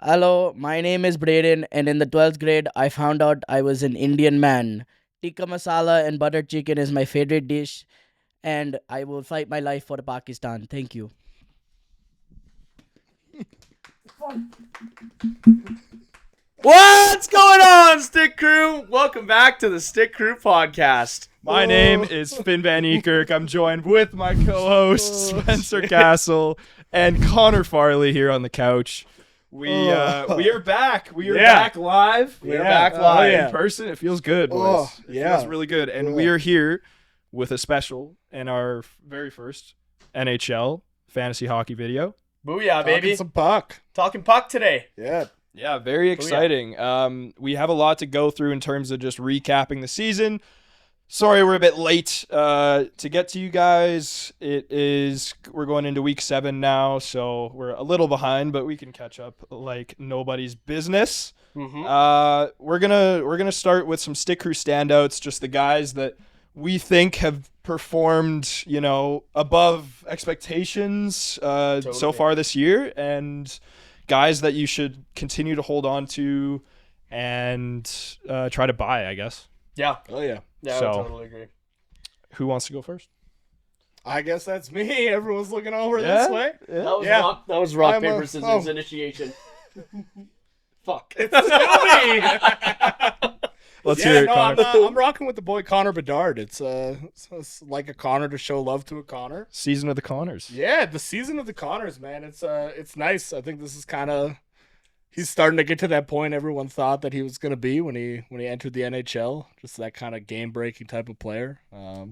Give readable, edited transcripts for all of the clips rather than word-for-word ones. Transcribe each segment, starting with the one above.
Hello, my name is Braden, and in the 12th grade, I found out I was an Indian man. Tikka masala and butter chicken is my favorite dish, and I will fight my life for Pakistan. Thank you. What's going on, Stick Crew? Welcome back to the Stick Crew podcast. My name is Finn Van Eekirk. I'm joined with my co-host Spencer Castle and Connor Farley here on the couch. We are back. We are back live. We are back live. In person. It feels good, boys. It feels really good. And we are here with a special and our very first NHL fantasy hockey video. Booyah, baby. Some puck. Talking puck today. Yeah. Yeah, very exciting. We have a lot to go through in terms of just recapping the season. Sorry we're a bit late to get to you guys. We're going into week 7 now, so we're a little behind, but we can catch up like nobody's business. We're gonna start with some Stick Crew standouts, just the guys that we think have performed, above expectations so far this year, and guys that you should continue to hold on to and try to buy, I guess. Yeah. Oh, yeah. Yeah, So- I totally agree. Who wants to go first? I guess that's me. Everyone's looking over this way. That was rock, I'm paper, a- scissors oh. initiation. Fuck. It's still me. Let's hear it, no, Connor. I'm rocking with the boy Connor Bedard. It's like a Connor to show love to a Connor. Season of the Connors. Yeah, the season of the Connors, man. It's nice. I think this is kind of he's starting to get to that point everyone thought that he was going to be when he entered the NHL. Just that kind of game breaking type of player.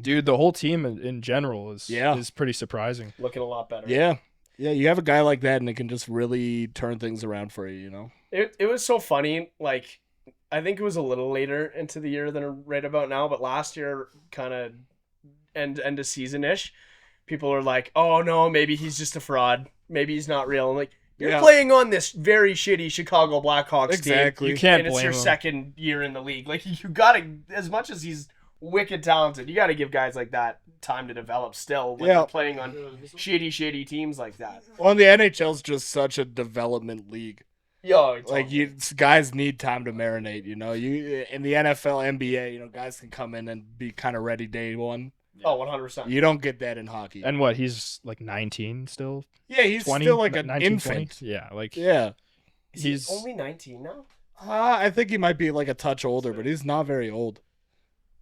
Dude, the whole team in general is Yeah. is pretty surprising. Looking a lot better. Yeah. Yeah, you have a guy like that and it can just really turn things around for you, It was so funny. Like, I think it was a little later into the year than right about now, but last year, kind of end of season ish, people are like, "Oh no, maybe he's just a fraud. Maybe he's not real." I'm like, "You're Yeah. playing on this very shitty Chicago Blackhawks Exactly. team, You can't and it's blame your him. second year in the league. Like, you gotta, as much as he's wicked talented, you gotta give guys like that time to develop. Still, when Yeah. you're playing on shitty teams like that. Well, the NHL's just such a development league. Yo, Like guys need time to marinate. You in the NFL, NBA, guys can come in and be kind of ready day one. 100%. You don't get that in hockey. And what, he's like 19 still? Yeah, he's 20? still like an 19, infant. 20? Yeah, like Yeah, he's only 19 now. I think he might be like a touch older, but he's not very old.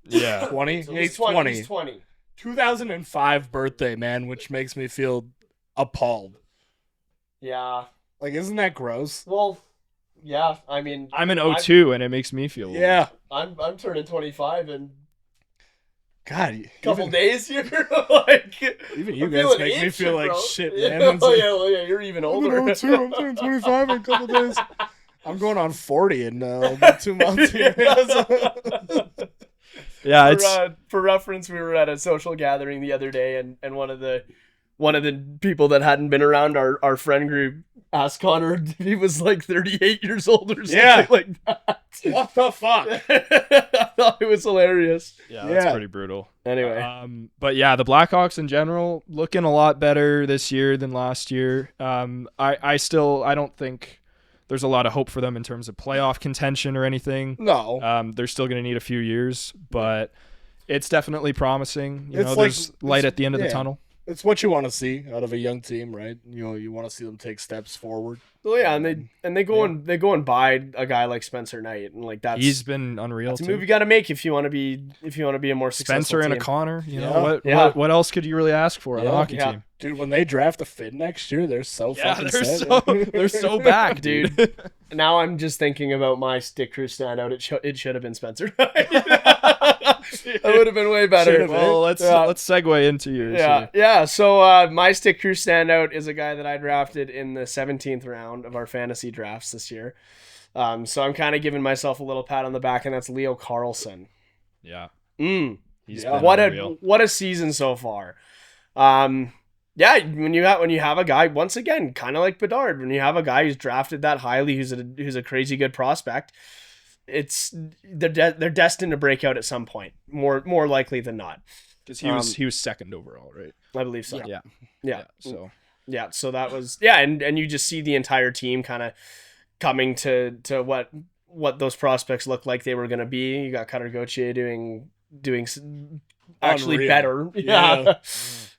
yeah. 20. So Yeah, he's 20. He's 20. 2005 birthday, man, which makes me feel appalled. Yeah. Like, isn't that gross? Well, yeah. I mean, I'm an 02 and it makes me feel old. Yeah. I'm turning 25 in God, a couple even, days here. Like, even you I'm guys feeling make me ancient, feel like bro. shit, Yeah, man. It's oh, like, yeah, well, yeah, you're even I'm older. an 02. I'm turning 25 in a couple days. I'm going on 40 in about 2 months here. Yeah, it's For reference, we were at a social gathering the other day, and one of the people that hadn't been around our friend group asked Connor if he was like 38 years old or something Yeah. like that. What the fuck? I thought it was hilarious. yeah, that's Yeah. pretty brutal. Anyway, But yeah, the Blackhawks in general looking a lot better this year than last year. I don't think there's a lot of hope for them in terms of playoff contention or anything. No. They're still going to need a few years, but it's definitely promising. It's like- There's light it's- at the end of the yeah. tunnel. It's what you want to see out of a young team, right? You want to see them take steps forward. well, yeah, and they go and buy a guy like Spencer Knight, and like He's been unreal that's a too. move you got to make if you want to be a more successful Spencer and a team. Connor. You Yeah. know Yeah. what else could you really ask for on a Yeah. hockey Yeah. team? Dude, when they draft a Finn next year, they're so Yeah, fucking they're set. they're so back, dude. Now I'm just thinking about my Stick Crew standout. It should have been Spencer. That would have been way better. Should've been. Well, let's Yeah. segue into yours. Yeah, here. yeah. So my Stick Crew standout is a guy that I drafted in the 17th round of our fantasy drafts this year. So I'm kind of giving myself a little pat on the back, and that's Leo Carlson. Yeah. Mm. He's Yeah. been What unreal. a season so far. Yeah, when you have a guy, once again, kind of like Bedard, when you have a guy who's drafted that highly, who's a crazy good prospect, they're destined to break out at some point, more likely than not. Because he was second overall, right? I believe so. Yeah. Yeah. So Yeah, so that was and you just see the entire team kind of coming to what those prospects looked like they were going to be. You got Cutter Gauthier doing actually Unreal. better. Yeah.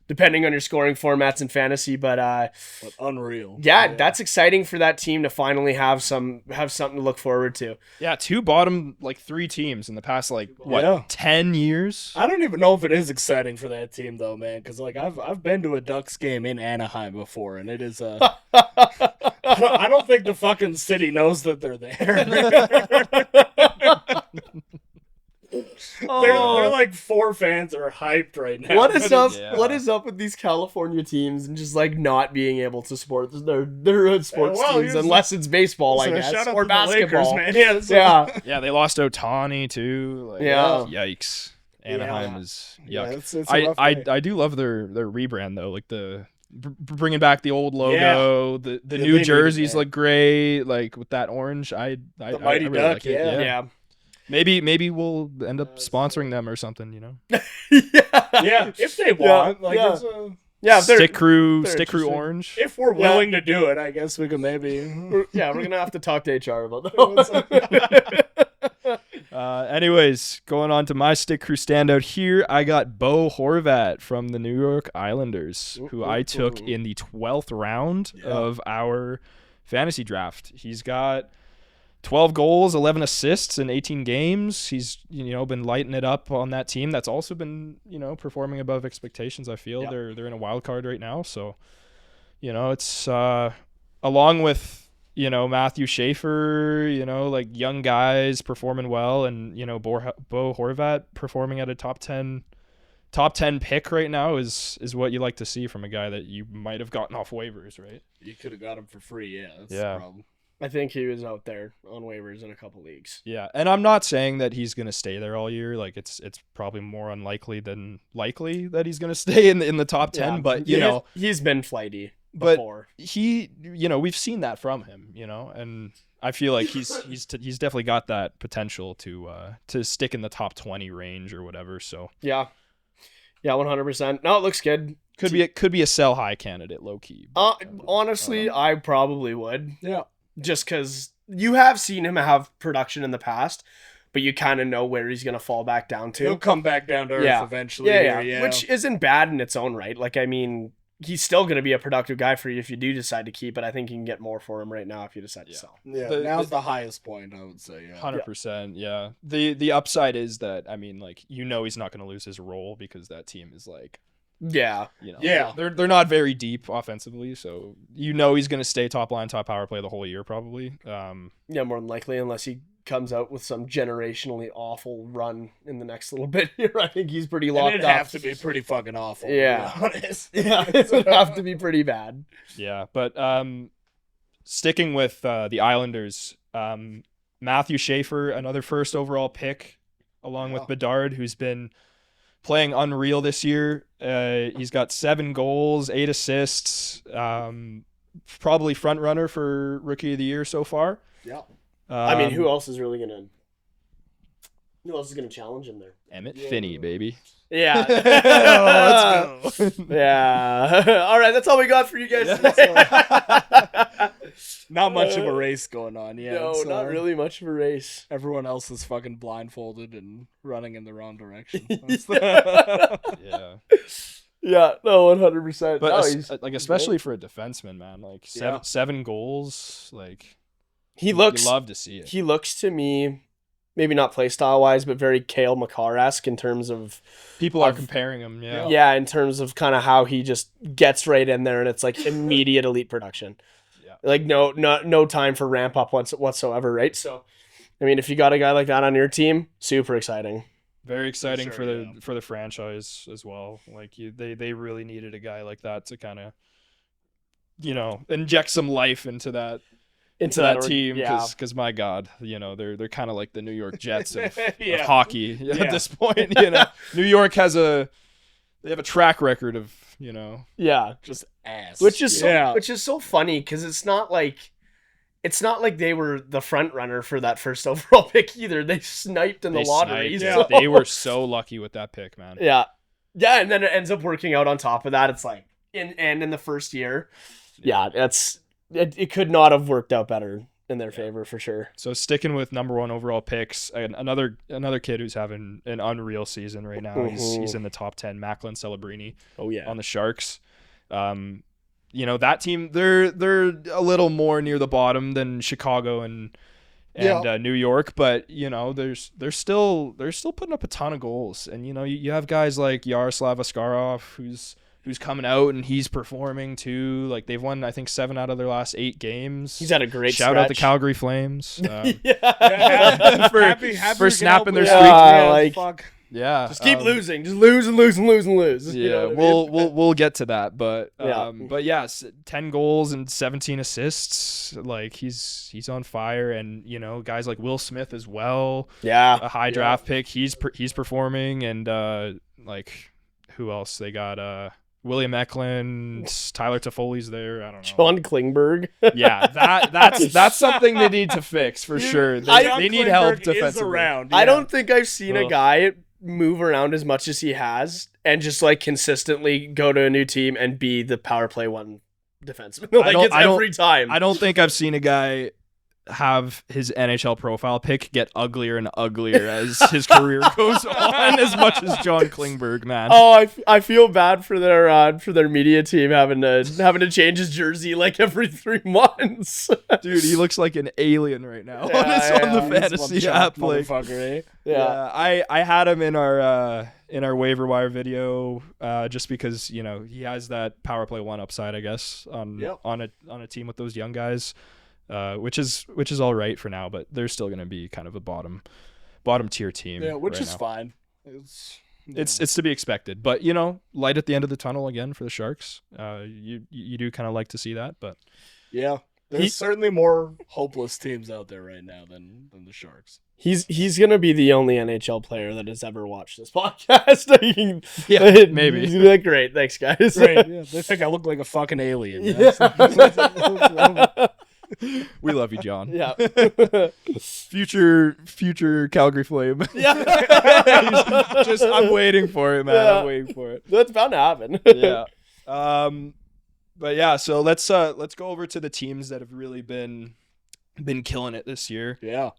Depending on your scoring formats in fantasy, but unreal. that's exciting for that team to finally have something to look forward to. Yeah, 2 bottom 3 teams in the past 10 years. I don't even know if it is exciting for that team though, man, because I've been to a Ducks game in Anaheim before, and it is I don't think the fucking city knows that they're there. They're like 4 fans are hyped right now. What is up? Yeah. What is up with these California teams and just like not being able to support their sports teams unless it's baseball, I guess, shout out or to the Lakers, basketball. man. Yeah, Yeah, they lost Otani too. Like, Yeah. Yikes. Anaheim is yuck. Yeah, it's a rough day. I do love their rebrand though, like the bringing back the old logo. The they new needed jerseys that. look great, like with that orange. The I Mighty really Duck, like it. yeah. Maybe we'll end up sponsoring them or something, you know. Yeah, if they want, yeah. it's If they're Stick Crew interesting. Orange. if we're willing to do it, I guess we could maybe. we're gonna have to talk to HR about that. Anyways, going on to my Stick Crew standout here, I got Bo Horvat from the New York Islanders, who I took in the 12th round of our fantasy draft. He's got 12 goals, 11 assists in 18 games. He's, been lighting it up on that team. That's also been, performing above expectations. I feel they're in a wild card right now. So, it's along with, Matthew Schaefer, like young guys performing well, and, Bo Horvat performing at a top 10 pick right now is what you like to see from a guy that you might have gotten off waivers, right? You could have got him for free. Yeah, that's the problem. I think he was out there on waivers in a couple leagues. Yeah, and I'm not saying that he's going to stay there all year. Like it's probably more unlikely than likely that he's going to stay in the top 10, but he's been flighty but before. He, we've seen that from him, and I feel like he's definitely got that potential to stick in the top 20 range or whatever. So Yeah, 100%. No, it looks good. could be a sell high candidate, low key. Honestly, I probably would. Yeah. Just because you have seen him have production in the past, but you kind of know where he's going to fall back down to. He'll come back down to earth eventually. Yeah. Which isn't bad in its own right. Like, I mean, he's still going to be a productive guy for you if you do decide to keep it. I think you can get more for him right now if you decide to sell. Yeah, now's the highest point, I would say. Yeah. 100%. Yeah. The upside is that, I mean, like, he's not going to lose his role because that team is like, Yeah. They're not very deep offensively, so he's going to stay top line, top power play the whole year probably. Yeah, more than likely, unless he comes out with some generationally awful run in the next little bit here. I think he's pretty locked it'd up. have to be pretty fucking awful. Yeah. To be honest. Yeah, it would have to be pretty bad. Yeah, but sticking with the Islanders, Matthew Schaefer, another first overall pick, along with Bedard, who's been playing unreal this year. He's got 7 goals, 8 assists. Probably front runner for Rookie of the Year so far. Yeah. I mean, who else is gonna challenge him there? Emmett Finney, baby. Yeah. Let's go. Yeah. All right, that's all we got for you guys today. Not much of a race going on. Yeah. No, not really much of a race. Everyone else is fucking blindfolded and running in the wrong direction. Yeah. Yeah, no, 100%. But especially for a defenseman, man, like 7 goals, like you love to see it. He looks to me, maybe not play style wise, but very Cale Makar-esque in terms of people are comparing him. Yeah. Yeah, in terms of kind of how he just gets right in there and it's like immediate elite production. Yeah. Like no time for ramp up whatsoever, right? So, I mean, if you got a guy like that on your team, super exciting. Very exciting for the franchise as well. Like they really needed a guy like that to kind of, inject some life into that team. Because my God, they're kind of like the New York Jets of hockey at this point. New York they have a track record of just ass, which is so funny because it's not like they were the front runner for that first overall pick either. They sniped in the lottery. So. They were so lucky with that pick, man. Yeah, and then it ends up working out on top of that. It's like in the first year, it could not have worked out better in their favor for sure. So sticking with number 1 overall picks, another kid who's having an unreal season right now. He's in the top 10. Macklin Celebrini. Oh yeah, on the Sharks. That team, they're a little more near the bottom than Chicago and New York, but they're still putting up a ton of goals, and you have guys like Yaroslav Askarov who's coming out and he's performing too. Like they've won, I think 7 out of their last 8 games. He's had a great shout out the stretch. Calgary Flames Happy for snapping their streak. Fuck. Yeah, just keep losing, just lose and lose and lose and lose. Yeah, we'll get to that, but yes, 10 goals and 17 assists. Like he's on fire, and guys like Will Smith as well. Yeah, a high draft pick. He's performing, and who else? They got William Eklund, Tyler Toffoli's there. I don't know. John Klingberg. Yeah, that's something they need to fix for sure. They need help defensively. I don't think I've seen a guy move around as much as he has and just like consistently go to a new team and be the power play 1 defenseman. Every time. I don't think I've seen a guy have his NHL profile pic get uglier and uglier as his career goes on as much as John Klingberg, man. Oh, I feel bad for their media team having to change his jersey like every 3 months. Dude, he looks like an alien right now on the fantasy app. Like, yeah, I had him in our waiver wire video just because he has that power play 1 upside, I guess, on a team with those young guys. Which is all right for now, but they're still going to be kind of a bottom tier team. Yeah, which right is now. fine. It's to be expected, but light at the end of the tunnel again for the Sharks. You do kind of like to see that, but yeah, there's certainly more hopeless teams out there right now than the Sharks. He's gonna be the only NHL player that has ever watched this podcast. Yeah, maybe. He's gonna be like, great, thanks guys. Right, yeah. They think I look like a fucking alien. Yeah. We love you, John. Yeah. Future Calgary Flame. Yeah. I'm waiting for it, man. Yeah. I'm waiting for it. That's bound to happen. Yeah. But yeah, so let's go over to the teams that have really been killing it this year. Yeah.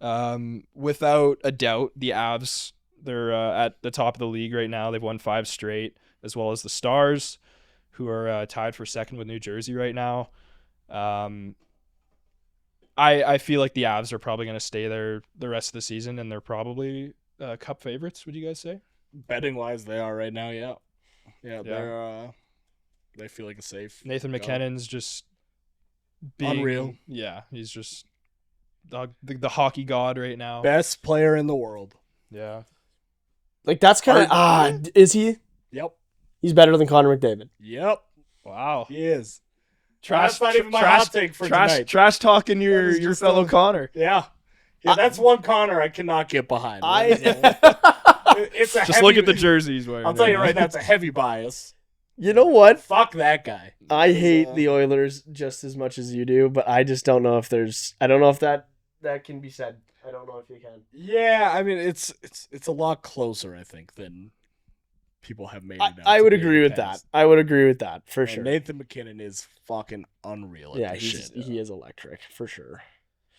Without a doubt, the Avs, they're at the top of the league right now. They've won 5 straight, as well as the Stars, who are tied for second with New Jersey right now. I feel like the Avs are probably going to stay there the rest of the season, and they're probably Cup favorites. Would you guys say? Betting wise, they are right now. Yeah. They feel like a safe. Nathan McKinnon's just unreal. Yeah, he's just the hockey god right now. Best player in the world. Yeah. Like that's kind of is he? Yep. He's better than Connor McDavid. Yep. Wow. He is. That's not even my hot take for tonight. Trash talking your fellow Connor. Yeah. That's one Connor I cannot get behind. It's a just look at the jerseys. I'll tell you right now, it's a heavy bias. You know what? Fuck that guy. I hate the Oilers just as much as you do, but I just don't know if I don't know if that can be said. I don't know if you can. Yeah, I mean it's a lot closer, I think, than people have made it out. I would agree with that. I would agree with that for sure. Nathan McKinnon is fucking unreal. Yeah, he is electric for sure.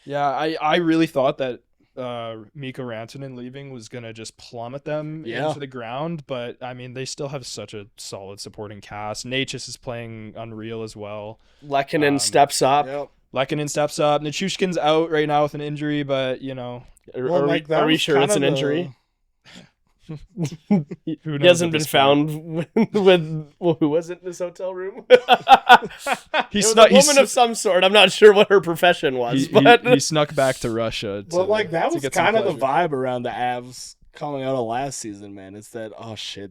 Yeah, I really thought that Mikko Rantanen leaving was gonna just plummet them into the ground, but I mean they still have such a solid supporting cast. Natchez is playing unreal as well. Lehkonen steps up. Yep. Lehkonen steps up. Nichushkin's out right now with an injury, but Are we sure it's an injury? He hasn't been found with who was it in this hotel room? He's a woman of some sort. I'm not sure what her profession was, but he snuck back to Russia. That was kind of the vibe around the Avs coming out of last season, man. It's that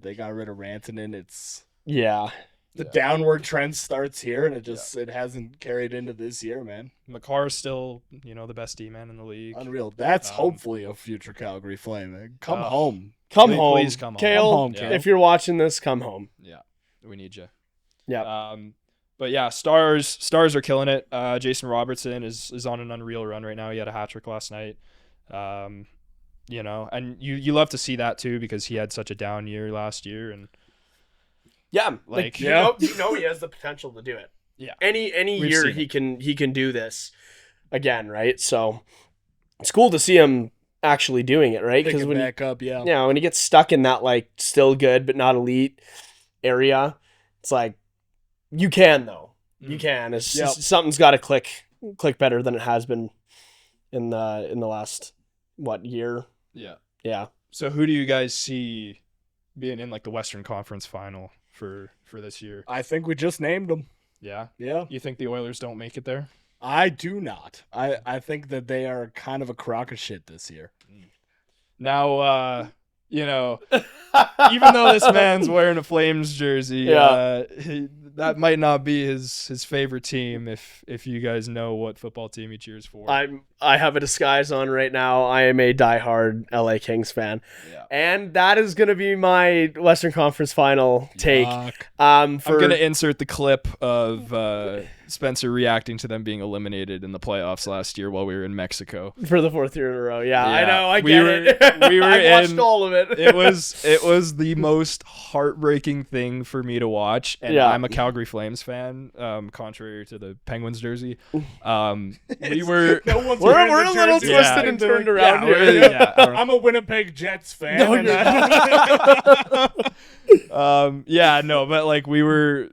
they got rid of Rantanen. It's the downward trend starts here, and it hasn't carried into this year, man. Makar's still the best D-man in the league. Unreal. That's hopefully a future Calgary Flame. Man. Come home. Come home. Please come home. Kale, if you're watching this, come home. Yeah, we need you. Yeah. But yeah, Stars are killing it. Jason Robertson is on an unreal run right now. He had a hat trick last night. And you love to see that too because he had such a down year last year and he has the potential to do it. Yeah. Any year he can do this. again, right? So it's cool to see him actually doing it, right? Pick it when back up, yeah. yeah, when he gets stuck in that like still good but not elite area, it's like you can though. You can. It's just, something's got to click better than it has been in the last year. Yeah. So who do you guys see being in like the Western Conference Final for this year? I think we just named them. Yeah. You think the Oilers don't make it there? I do not. I think that they are kind of a crock of shit this year. Now, even though this man's wearing a Flames jersey, that might not be his favorite team if you guys know what football team he cheers for. I have a disguise on right now. I am a diehard LA Kings fan. Yeah. And that is going to be my Western Conference Final take. I'm going to insert the clip of Spencer reacting to them being eliminated in the playoffs last year while we were in Mexico. For the 4th year in a row. Yeah. I know. We were I watched all of it. It was the most heartbreaking thing for me to watch. And I'm a Calgary Flames fan, contrary to the Penguins jersey. We're a little twisted and turned around here. I'm a Winnipeg Jets fan. But like we were,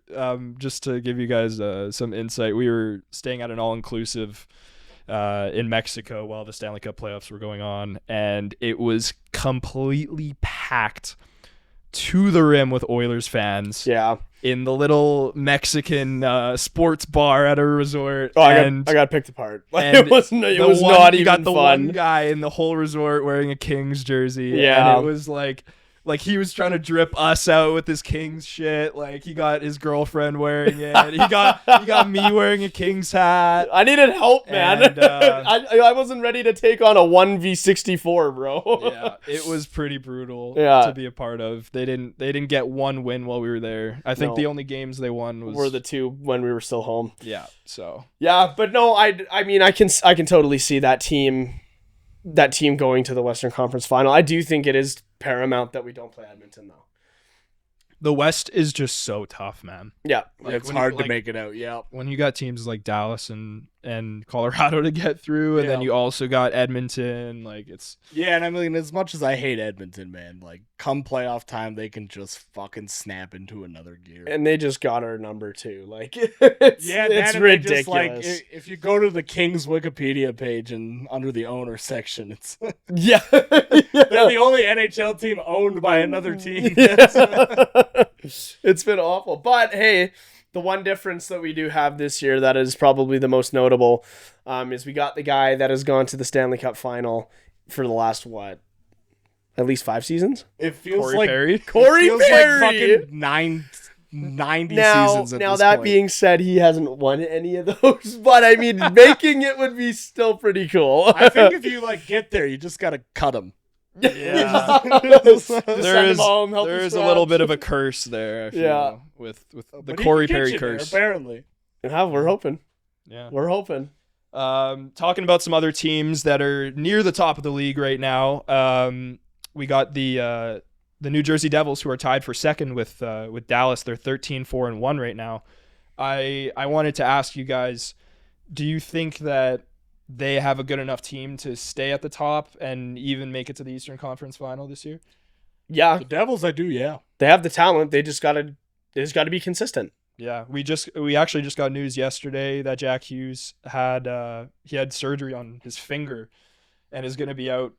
just to give you guys some insight, we were staying at an all-inclusive in Mexico while the Stanley Cup playoffs were going on, and it was completely packed to the rim with Oilers fans. Yeah. In the little Mexican sports bar at a resort. I got picked apart. It was not even you got the fun. one guy in the whole resort wearing a Kings jersey. Yeah. And it was like he was trying to drip us out with his Kings shit. Like he got his girlfriend wearing it. He got me wearing a Kings hat. I needed help, man. And, I wasn't ready to take on a 1v64, bro. Yeah, it was pretty brutal to be a part of. They didn't get one win while we were there. I think the only games they won were the two when we were still home. Yeah. So. Yeah, but no, I mean I can totally see that team going to the Western Conference Final. I do think it is paramount that we don't play Edmonton though. The West is just so tough, man. Yeah. It's hard to make it out. Yeah. When you got teams like Dallas and Colorado to get through, and then you also got Edmonton, like it's... Yeah, and I mean, as much as I hate Edmonton, man, like come playoff time, they can just fucking snap into another gear. And they just got our number too. Like, it's ridiculous. Just, like, if you go to the Kings Wikipedia page and under the owner section, it's... Yeah. They're the only NHL team owned by another team. It's been awful. But hey, the one difference that we do have this year that is probably the most notable is we got the guy that has gone to the Stanley Cup final for the last, at least 5 seasons? It feels Corey like Perry. Corey Perry! Like fucking 90 seasons at now this that point. being said, he hasn't won any of those, but I mean, making it would be still pretty cool. I think if you get there, you just gotta cut him. Yeah. Just There send him home, help him is a scratch. little bit of a curse there, I feel, with the But he Corey can Perry get you there, curse. apparently. Yeah, we're hoping. Yeah. We're hoping. Talking about some other teams that are near the top of the league right now. We got the New Jersey Devils, who are tied for second with Dallas. They're 13-4-1 right now. I wanted to ask you guys, do you think that they have a good enough team to stay at the top and even make it to the Eastern Conference Final this year? Yeah, The Devils, I do, yeah. they have the talent. They just gotta be consistent. Yeah, we actually just got news yesterday that Jack Hughes had surgery on his finger and is going to be out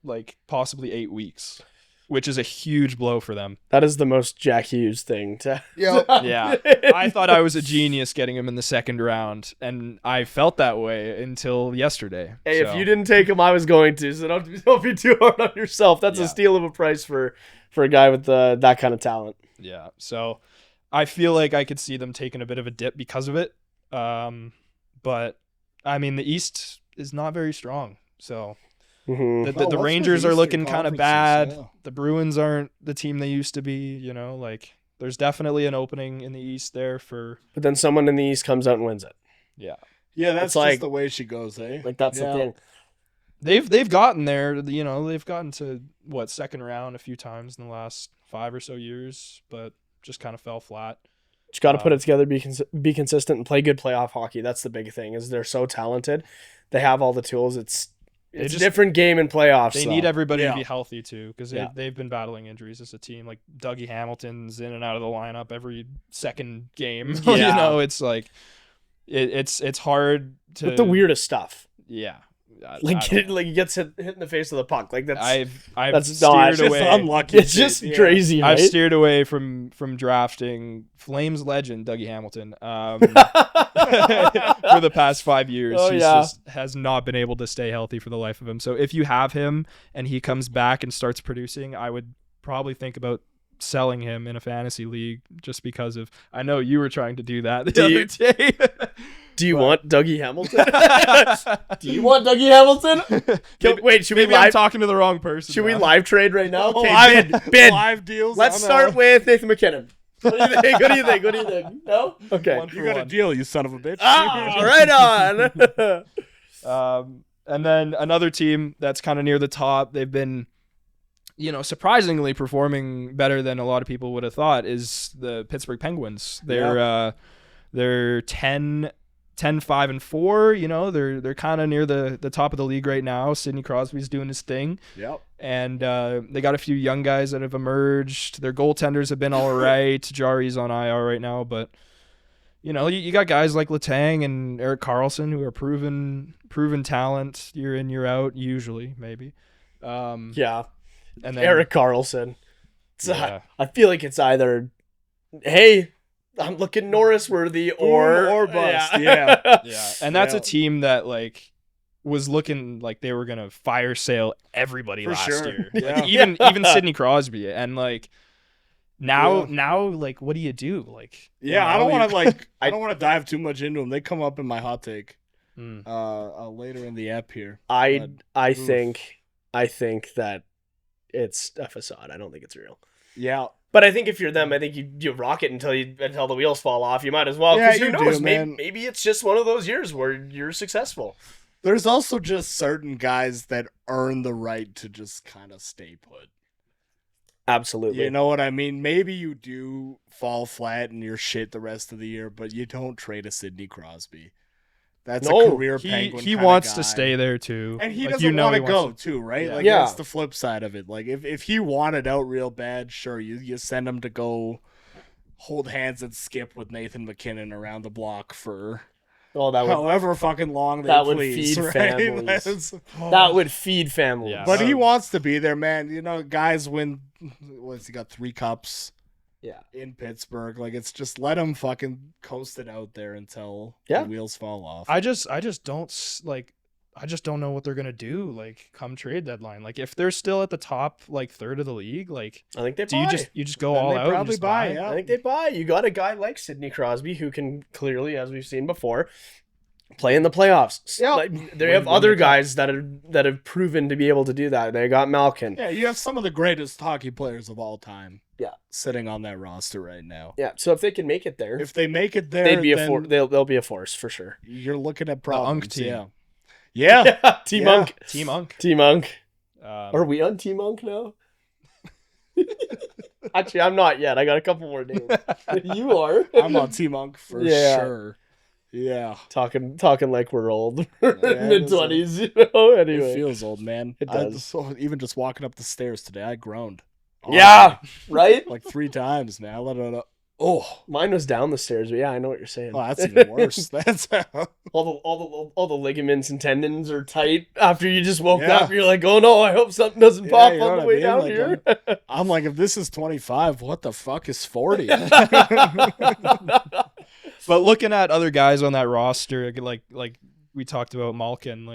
possibly 8 weeks, which is a huge blow for them. That is the most Jack Hughes thing to. Yeah, I thought I was a genius getting him in the second round, and I felt that way until yesterday. Hey, if you didn't take him, I was going to. So don't be too hard on yourself. That's a steal of a price for a guy with that kind of talent. Yeah, so I feel like I could see them taking a bit of a dip because of it. But I mean, the East is not very strong, so. Mm-hmm. The Rangers are looking kind of bad. Yeah. The Bruins aren't the team they used to be. There's definitely an opening in the East there for. But then someone in the East comes out and wins it. Yeah, that's just the way she goes, eh? That's the thing. They've gotten there. They've gotten to second round a few times in the last 5 or so years, but just kind of fell flat. Just got to put it together, be consistent, and play good playoff hockey. That's the big thing. Is they're so talented They have all the tools. It's a just- different game in playoffs. They so. need everybody Yeah. to be healthy too, because Yeah. they've been battling injuries as a team. Like Dougie Hamilton's in and out of the lineup every second game. You Yeah. know, it's like it's hard to with the weirdest stuff. Yeah, Like he gets hit in the face with a puck. Like that's I've that's not steered Just away. unlucky. it's shit, just yeah. crazy, right? I've steered away from drafting Flames legend Dougie Hamilton for the past 5 years. Oh, He yeah. just has not been able to stay healthy for the life of him. So if you have him and he comes back and starts producing, I would probably think about selling him in a fantasy league just because of. I know you were trying to do that the Do other you- day. Do you want Dougie Hamilton? Do you want Dougie Hamilton? Wait, should we Maybe I'm live? talking to the wrong person. Should we now. live trade right now? Okay, Live- bid. Live deals. Let's I don't know. start with Nathan McKinnon. What do you think? What do you think? What do you think? No. Okay. One for You got a one. deal, you son of a bitch. Right on. And then another team that's kind of near the top, they've been, surprisingly performing better than a lot of people would have thought, is the Pittsburgh Penguins. They're 10-5-4. They're kind of near the top of the league right now. Sidney Crosby's doing his thing. Yep. And they got a few young guys that have emerged. Their goaltenders have been all right. Jari's on IR right now, but you got guys like Letang and Eric Carlson who are proven talent year in, year out, usually, maybe. Yeah. And then Eric Carlson. Yeah. I feel like it's either, hey, I'm looking Norris worthy or bust. Yeah. Yeah, and that's Yeah. a team that was looking like they were gonna fire sale everybody For last sure. year. Yeah. Like, even Sidney Crosby, and now what do you do? Yeah, I don't want to I I- don't want to dive too much into them. They come up in my hot take Mm. later in the app here. I Oof. think that it's a facade. I don't think it's real. Yeah, But I think if you're them, I think you rock it until the wheels fall off. You might as well. Yeah, Because who you knows? do, maybe, man. maybe it's just one of those years where you're successful. there's also just certain guys that earn the right to just kind of stay put. Absolutely. You know what I mean? Maybe you do fall flat and you're shit the rest of the year, but you don't trade a Sidney Crosby. That's No, a career Penguin. He kinda wants guy. to stay there too, And he Like, doesn't want to he go wants too, right? Yeah. Like Yeah. that's the flip side of it. Like if he wanted out real bad, sure, you send him to go hold hands and skip with Nathan McKinnon around the block for Oh, that would however fucking long they that would please, feed right? families. That's- that would feed families. Yeah. But he wants to be there, man. Guys win. What's he got? 3 cups Yeah. in Pittsburgh. Like it's just let him fucking coast it out there until Yeah. the wheels fall off. I just don't know what they're gonna do come trade deadline. If they're still at the top third of the league, I think they do buy. you just go Then all they out? and probably just buy, buy? yeah. I think they buy. You got a guy like Sidney Crosby who can clearly, as we've seen before, play in the playoffs. Yeah. They have other guys that have proven to be able to do that. They got Malkin. Yeah, you have some of the greatest hockey players of all time. Yeah. sitting on that roster right now. Yeah. So if they can make it there, If they make it there, they'd be then they'll be a force for sure. you're looking at Unk problems. team. Yeah. Yeah. Team Yeah. Monk. Team Unk. Team Monk. Um, Are we on Team Monk now? Actually, I'm not yet. I got a couple more names. You are. I'm on Team Unk for Yeah. sure. Yeah. talking like we're old, it mid is 20s. You know. It Anyway. feels old, man. It does. Even just walking up the stairs today, I groaned. Yeah. Right. Like 3 times, man. I let it out. Oh, Mine was down the stairs, but yeah, I know what you're saying. oh, that's even worse. That's all the ligaments and tendons are tight after you just woke Yeah. up. You're like, oh no, I hope something doesn't Yeah, pop you know on the what I way mean? down Like, here. I'm like, if this is 25, what the fuck is 40? But looking at other guys on that roster, like we talked about Malkin,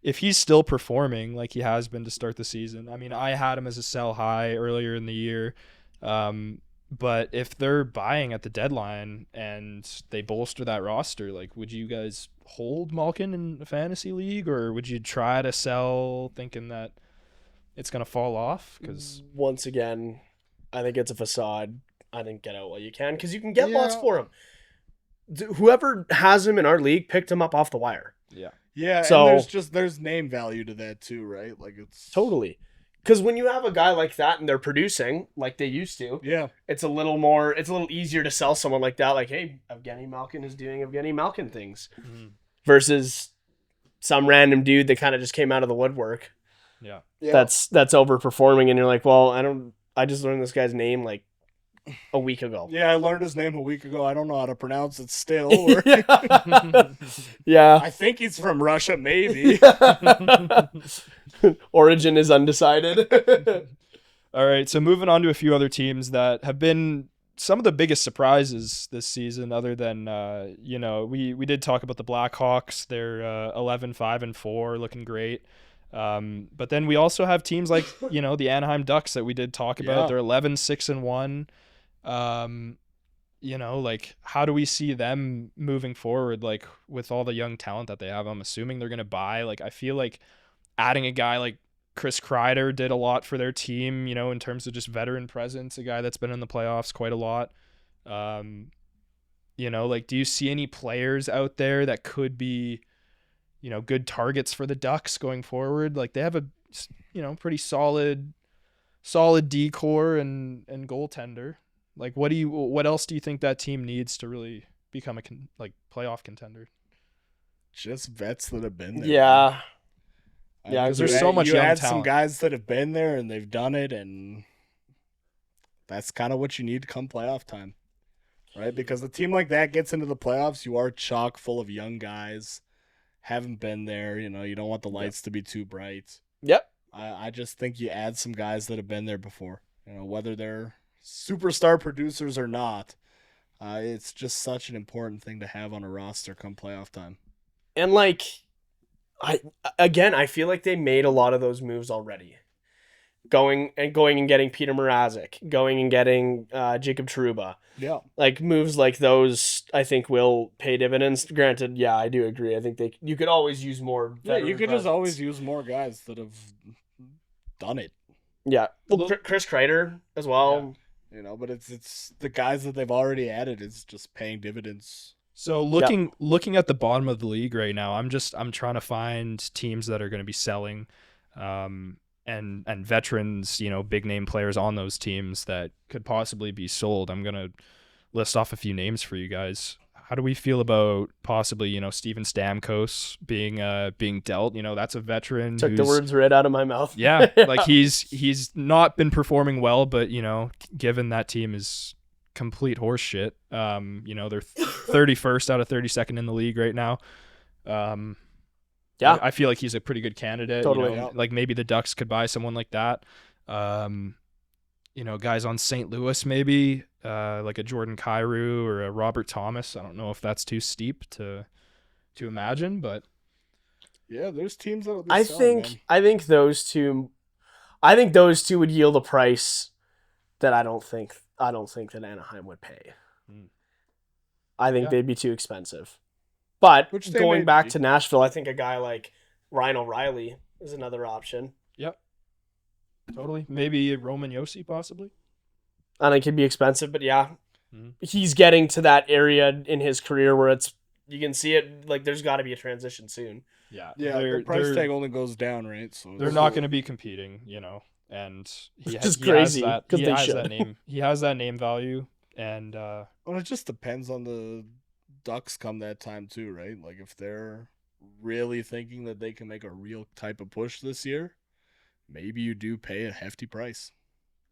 if he's still performing like he has been to start the season, I mean, I had him as a sell high earlier in the year. But if they're buying at the deadline and they bolster that roster, would you guys hold Malkin in a fantasy league, or would you try to sell thinking that it's going to fall off? Because Once again, I think it's a facade. I think get out while you can because you can get lots Yeah. for him. Whoever has him in our league picked him up off the wire. Yeah, So- and there's name value to that too, right? Like it's Totally. Because when you have a guy like that and they're producing like they used to, Yeah. it's a little easier to sell someone like that. Like, hey, Evgeny Malkin is doing Evgeny Malkin things versus some random dude that kind of just came out of the woodwork. Yeah. That's overperforming, and you're like, well, I just learned this guy's name like a week ago. Yeah, I learned his name a week ago. I don't know how to pronounce it still. Or Yeah. I think he's from Russia, maybe. Origin is undecided. All right, so moving on to a few other teams that have been some of the biggest surprises this season, other than we did talk about the Blackhawks. They're 11-5-4, looking great. But then we also have teams like the Anaheim Ducks that we did talk about. They're 11-6-1. Like, how do we see them moving forward? Like, with all the young talent that they have, I'm assuming they're gonna buy. Like, I feel like adding a guy like Chris Kreider did a lot for their team, in terms of just veteran presence, a guy that's been in the playoffs quite a lot. Like, do you see any players out there that could be, good targets for the Ducks going forward? Like, they have a, pretty solid D-core and goaltender. Like, what else do you think that team needs to really become a playoff contender? Just vets that have been there. Yeah. Yeah, because there's so much you young add talent. some guys that have been there and they've done it, and that's kind of what you need come playoff time, right? Because a team like that gets into the playoffs, you are chock full of young guys, haven't been there. You don't want the lights to be too bright. Yep. I just think you add some guys that have been there before. Whether they're superstar producers or not, it's just such an important thing to have on a roster come playoff time. And I feel like they made a lot of those moves already. Going and getting Peter Mrazek, going and getting Jacob Trouba. Yeah. Like, moves like those, I think, will pay dividends. Granted, yeah, I do agree. I think you could always use more. Yeah, you could presence. just always use more guys that have done it. Yeah. Well, Chris Kreider as well. Yeah. But it's the guys that they've already added is just paying dividends. So looking at the bottom of the league right now, I'm trying to find teams that are going to be selling, and veterans, big name players on those teams that could possibly be sold. I'm going to list off a few names for you guys. How do we feel about possibly, Steven Stamkos being dealt? That's a veteran. Took the words right out of my mouth. Yeah, like he's not been performing well, but given that team is complete horse shit. They're 31st out of 32nd in the league right now. Yeah, I feel like he's a pretty good candidate. Totally. Like, maybe the Ducks could buy someone like that. Guys on St. Louis, maybe like a Jordan Kyrou or a Robert Thomas. I don't know if that's too steep to imagine, but yeah, there's teams that. I think those two would yield a price that I don't think that Anaheim would pay. I think they'd be too expensive. But going back to Nashville, I think a guy like Ryan O'Reilly is another option. Yep. Totally. Maybe Roman Josi, possibly. I think he'd be expensive, but yeah. He's getting to that area in his career where you can see it, like, there's got to be a transition soon. Yeah, the price tag only goes down, right? So they're not going to be competing, and he has that name. He has that name value, and well, it just depends on the Ducks come that time too, right? Like, if they're really thinking that they can make a real type of push this year, maybe you do pay a hefty price.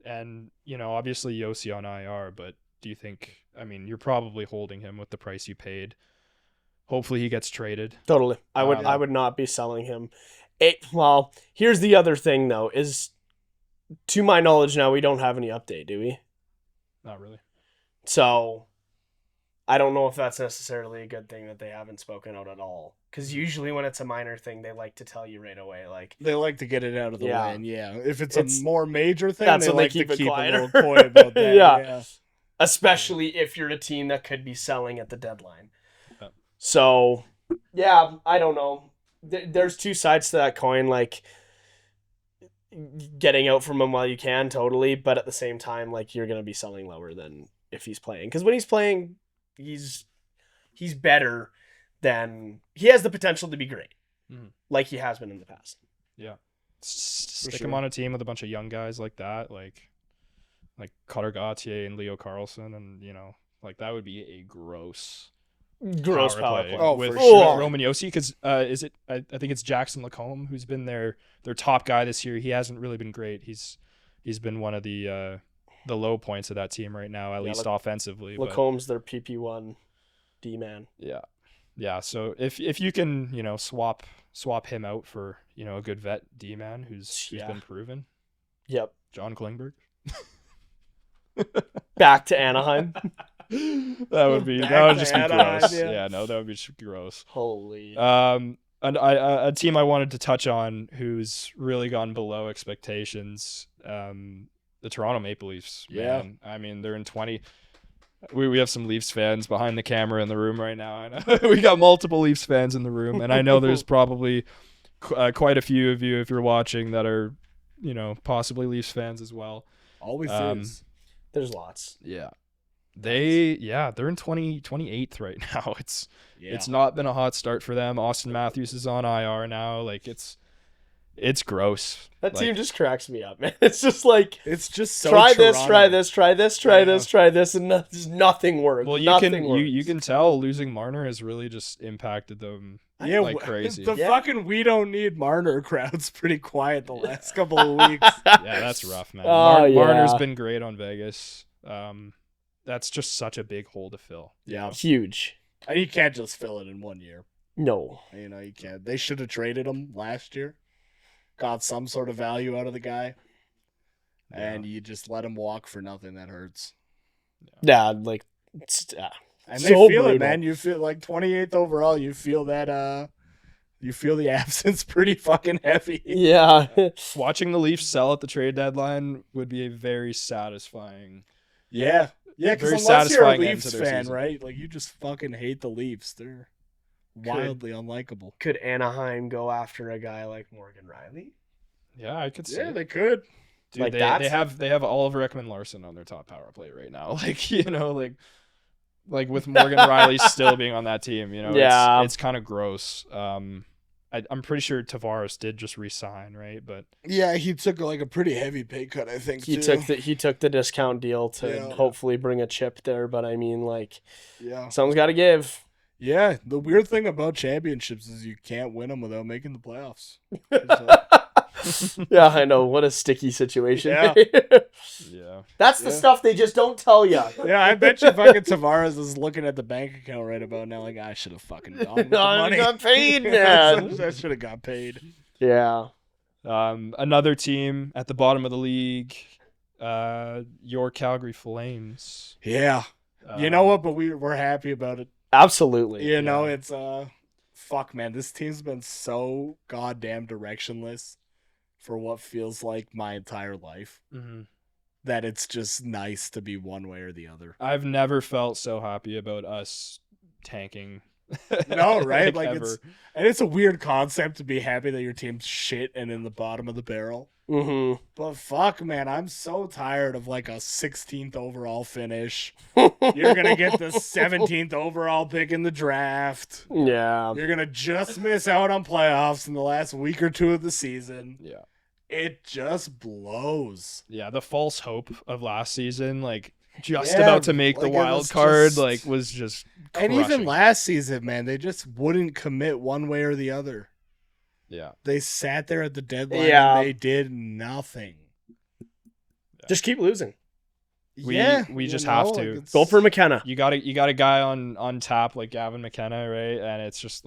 And obviously Josi on IR, but do you think? I mean, you're probably holding him with the price you paid. Hopefully he gets traded. Totally. I would not be selling him. Well, here's the other thing though, is, to my knowledge now, we don't have any update, do we? Not really. So I don't know if that's necessarily a good thing that they haven't spoken out at all. Because usually when it's a minor thing, they like to tell you right away. Like, they like to get it out of the way. And if it's a It's- more major thing, that's they when they like keep to it keep a quieter. little coy about that. Yeah. Especially if you're a team that could be selling at the deadline. Yeah. So, yeah, I don't know. There's two sides to that coin. Like, getting out from him while you can, totally. But at the same time, like, you're going to be selling lower than if he's playing. Because when he's playing, he's better than... He has the potential to be great. Like he has been in the past. Yeah. Stick him on a team with a bunch of young guys like that, like Cutter Gauthier and Leo Carlson, and like, that would be a gross Gross power play. Oh, with for sure. Roman Yossi, because is it? I think it's Jackson Lacombe who's been their top guy this year. He hasn't really been great. He's been one of the low points of that team right now, at least offensively. Lacombe's their PP1 D-man. Yeah. So if you can swap him out for a good vet D-man who's been proven. Yep. John Klingberg. Back to Anaheim. that would just be gross. Yeah, no, that would be just gross. Holy. And a team I wanted to touch on who's really gone below expectations, the Toronto Maple Leafs. Man. I mean, they're in 20. We have some Leafs fans behind the camera in the room right now. I know we got multiple Leafs fans in the room, and I know there's probably quite a few of you, if you're watching, that are possibly Leafs fans as well. Always is. There's lots. Yeah. They're in 28th right now. It's not been a hot start for them. Austin Matthews is on IR now. Like it's gross. That team just cracks me up, man. It's just like it's just so try Toronto. this, try this, and nothing works. Well, you can tell losing Marner has really just impacted them like crazy. The fucking we don't need Marner crowd's pretty quiet the last couple of weeks. Yeah, that's rough, man. Marner's been great on Vegas. That's just such a big hole to fill. Yeah, huge. And you can't just fill it in 1 year. No. You can't. They should have traded him last year. Got some sort of value out of the guy. And you just let him walk for nothing. That hurts. Yeah, And they feel brutal. It, man. You feel like 28th overall. You feel that. You feel the absence pretty fucking heavy. Yeah. Watching the Leafs sell at the trade deadline would be a very satisfying. Yeah. Yeah, because unless you're a Leafs fan, right? Like, you just fucking hate the Leafs. They're wildly unlikable. Could Anaheim go after a guy like Morgan Riley? Yeah, I could see. Yeah, they could. Dude, like they have Oliver Ekman-Larsson on their top power play right now. Like with Morgan Riley still being on that team, it's kind of gross. I'm pretty sure Tavares did just resign, right? But yeah, he took like a pretty heavy pay cut. I think he took the discount deal to hopefully bring a chip there. But I mean, someone's got to give. Yeah, the weird thing about championships is you can't win them without making the playoffs. Yeah, I know. What a sticky situation. Yeah. That's the stuff they just don't tell you. Yeah, I bet you fucking Tavares is looking at the bank account right about now like, I should have fucking gone with the money. I got paid, man. I should have got paid. Yeah. Another team at the bottom of the league, your Calgary Flames. Yeah. You know what? But we're happy about it. Absolutely. It's fuck, man. This team's been so goddamn directionless for what feels like my entire life that it's just nice to be one way or the other. I've never felt so happy about us tanking. No, right? like it's a weird concept to be happy that your team's shit and in the bottom of the barrel. Mm-hmm. But fuck, man, I'm so tired of like a 16th overall finish. You're going to get the 17th overall pick in the draft. Yeah. You're going to just miss out on playoffs in the last week or two of the season. Yeah. It just blows. Yeah, the false hope of last season, about to make the wild card, was just crushing. And even last season, man, they just wouldn't commit one way or the other. Yeah. They sat there at the deadline and they did nothing. Just keep losing. We just have to. Go for McKenna. You got a guy on tap like Gavin McKenna, right? And it's just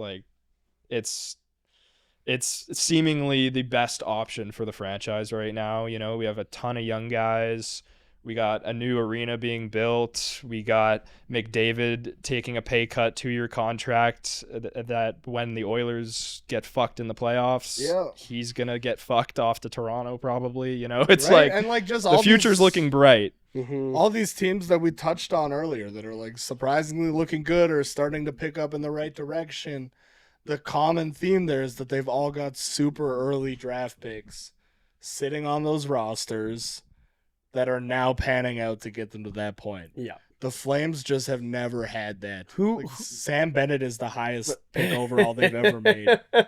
it's seemingly the best option for the franchise right now. We have a ton of young guys. We got a new arena being built. We got McDavid taking a pay cut 2-year contract that when the Oilers get fucked in the playoffs, he's going to get fucked off to Toronto probably. It's right? And just the future's looking bright. Mm-hmm. All these teams that we touched on earlier that are surprisingly looking good or starting to pick up in the right direction. The common theme there is that they've all got super early draft picks sitting on those rosters that are now panning out to get them to that point. Yeah. The Flames just have never had that. Sam Bennett is the highest pick overall they've ever made. Yeah.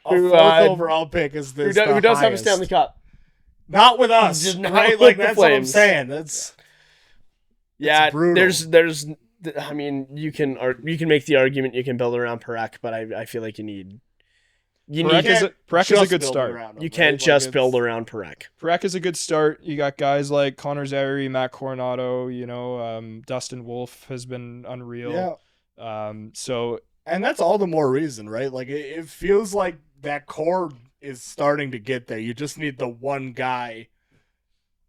A fourth overall pick is this. Who does have a Stanley Cup? Not with us. Just not right? with the That's what I'm Flames. saying. That's brutal. There's I mean, you can make the argument you can build around Parekh, but I feel like you need Parekh is a good start. You can't just build around Parekh. Parekh is a good start. You got guys like Connor Zary, Matt Coronado, Dustin Wolf has been unreal. Yeah. So and that's all the more reason, right? Like it feels like that core is starting to get there. You just need the one guy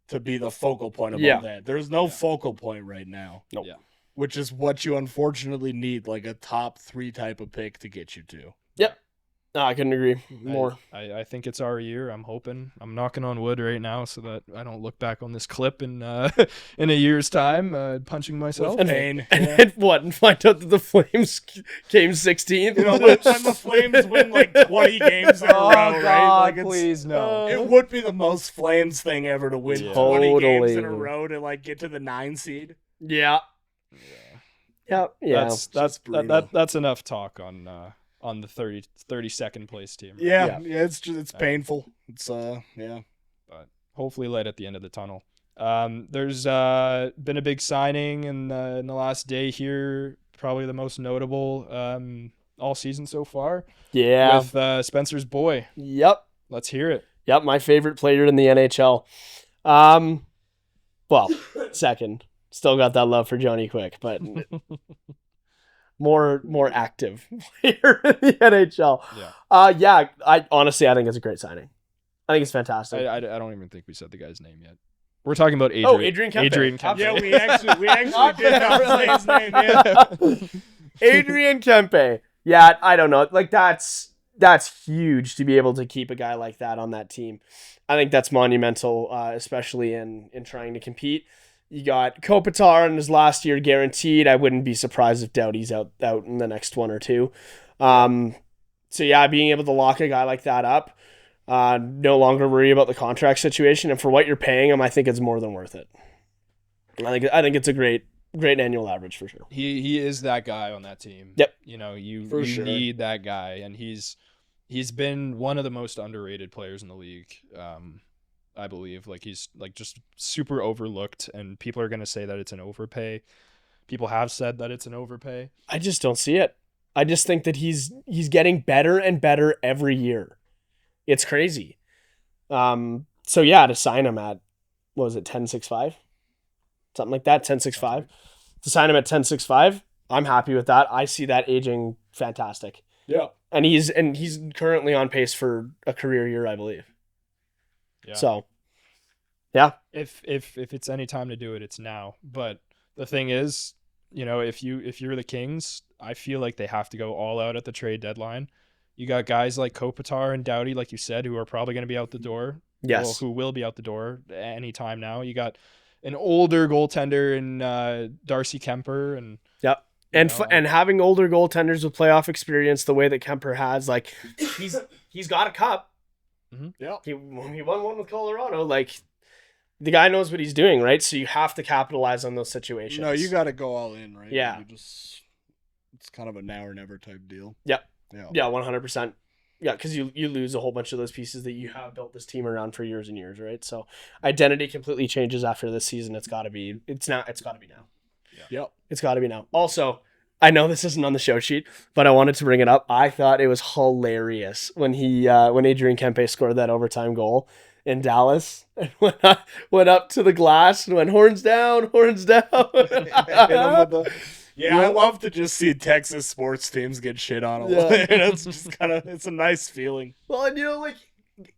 to be the focal point of all that. There's no focal point right now. Nope. Yeah. Which is what you unfortunately need, like a top 3 type of pick to get you to. Yep. No, I couldn't agree more. I think it's our year. I'm hoping. I'm knocking on wood right now so that I don't look back on this clip in in a year's time, punching myself. With pain. And find out that the Flames came 16th. You know, when the Flames win like 20 games in a row, right? Like please no. It would be the most Flames thing ever to win 20 games in a row to like get to the 9 seed. Yeah. That's enough talk on the 32nd place team. Right? Yeah, it's painful. It's but hopefully light at the end of the tunnel. There's been a big signing in the last day here, probably the most notable all season so far. Yeah, with Spencer's boy. Yep, let's hear it. Yep, my favorite player in the NHL. Well, second. Still got that love for Johnny Quick, but more active player in the NHL. Yeah. I honestly think it's a great signing. I think it's fantastic. I don't even think we said the guy's name yet. We're talking about Adrian. Adrian Kempe. Adrian Kempe. Yeah, we actually did not say his name. Yeah. Adrian Kempe. Yeah, I don't know. Like that's huge to be able to keep a guy like that on that team. I think that's monumental, especially in trying to compete. You got Kopitar in his last year guaranteed. I wouldn't be surprised if Doughty's out in the next 1 or 2. So yeah, being able to lock a guy like that up, no longer worry about the contract situation, and for what you're paying him, I think it's more than worth it. I think it's a great annual average for sure. He is that guy on that team. Yep. You sure. need that guy, and he's been one of the most underrated players in the league. I believe he's just super overlooked, and people are going to say that it's an overpay. People have said that it's an overpay. I just don't see it. I just think that he's getting better and better every year. It's crazy. So yeah, to sign him at, what was it, 10.65? Something like that, 10.65. To sign him at 10.65, I'm happy with that. I see that aging fantastic. Yeah. And he's currently on pace for a career year, I believe. Yeah. So, yeah. If it's any time to do it, it's now. But the thing is, if you're the Kings, I feel like they have to go all out at the trade deadline. You got guys like Kopitar and Doughty, like you said, who are probably going to be out the door. Yes. Well, who will be out the door anytime now. You got an older goaltender in Darcy Kemper, and yep. And having older goaltenders with playoff experience the way that Kemper has, he's got a cup. Mm-hmm. Yeah. He won one with Colorado. The guy knows what he's doing, right? So you have to capitalize on those situations. No, you got to go all in, right? Yeah. It's kind of a now or never type deal. Yep. Yeah. Yeah, 100%. Yeah, because you lose a whole bunch of those pieces that you have built this team around for years and years, right? So identity completely changes after this season. It's got to be now. Yeah. Yep. It's got to be now. Also, I know this isn't on the show sheet, but I wanted to bring it up. I thought it was hilarious when Adrian Kempe scored that overtime goal in Dallas and went up to the glass and went horns down. Yeah, I love to just see Texas sports teams get shit on. It's just it's a nice feeling. Well, and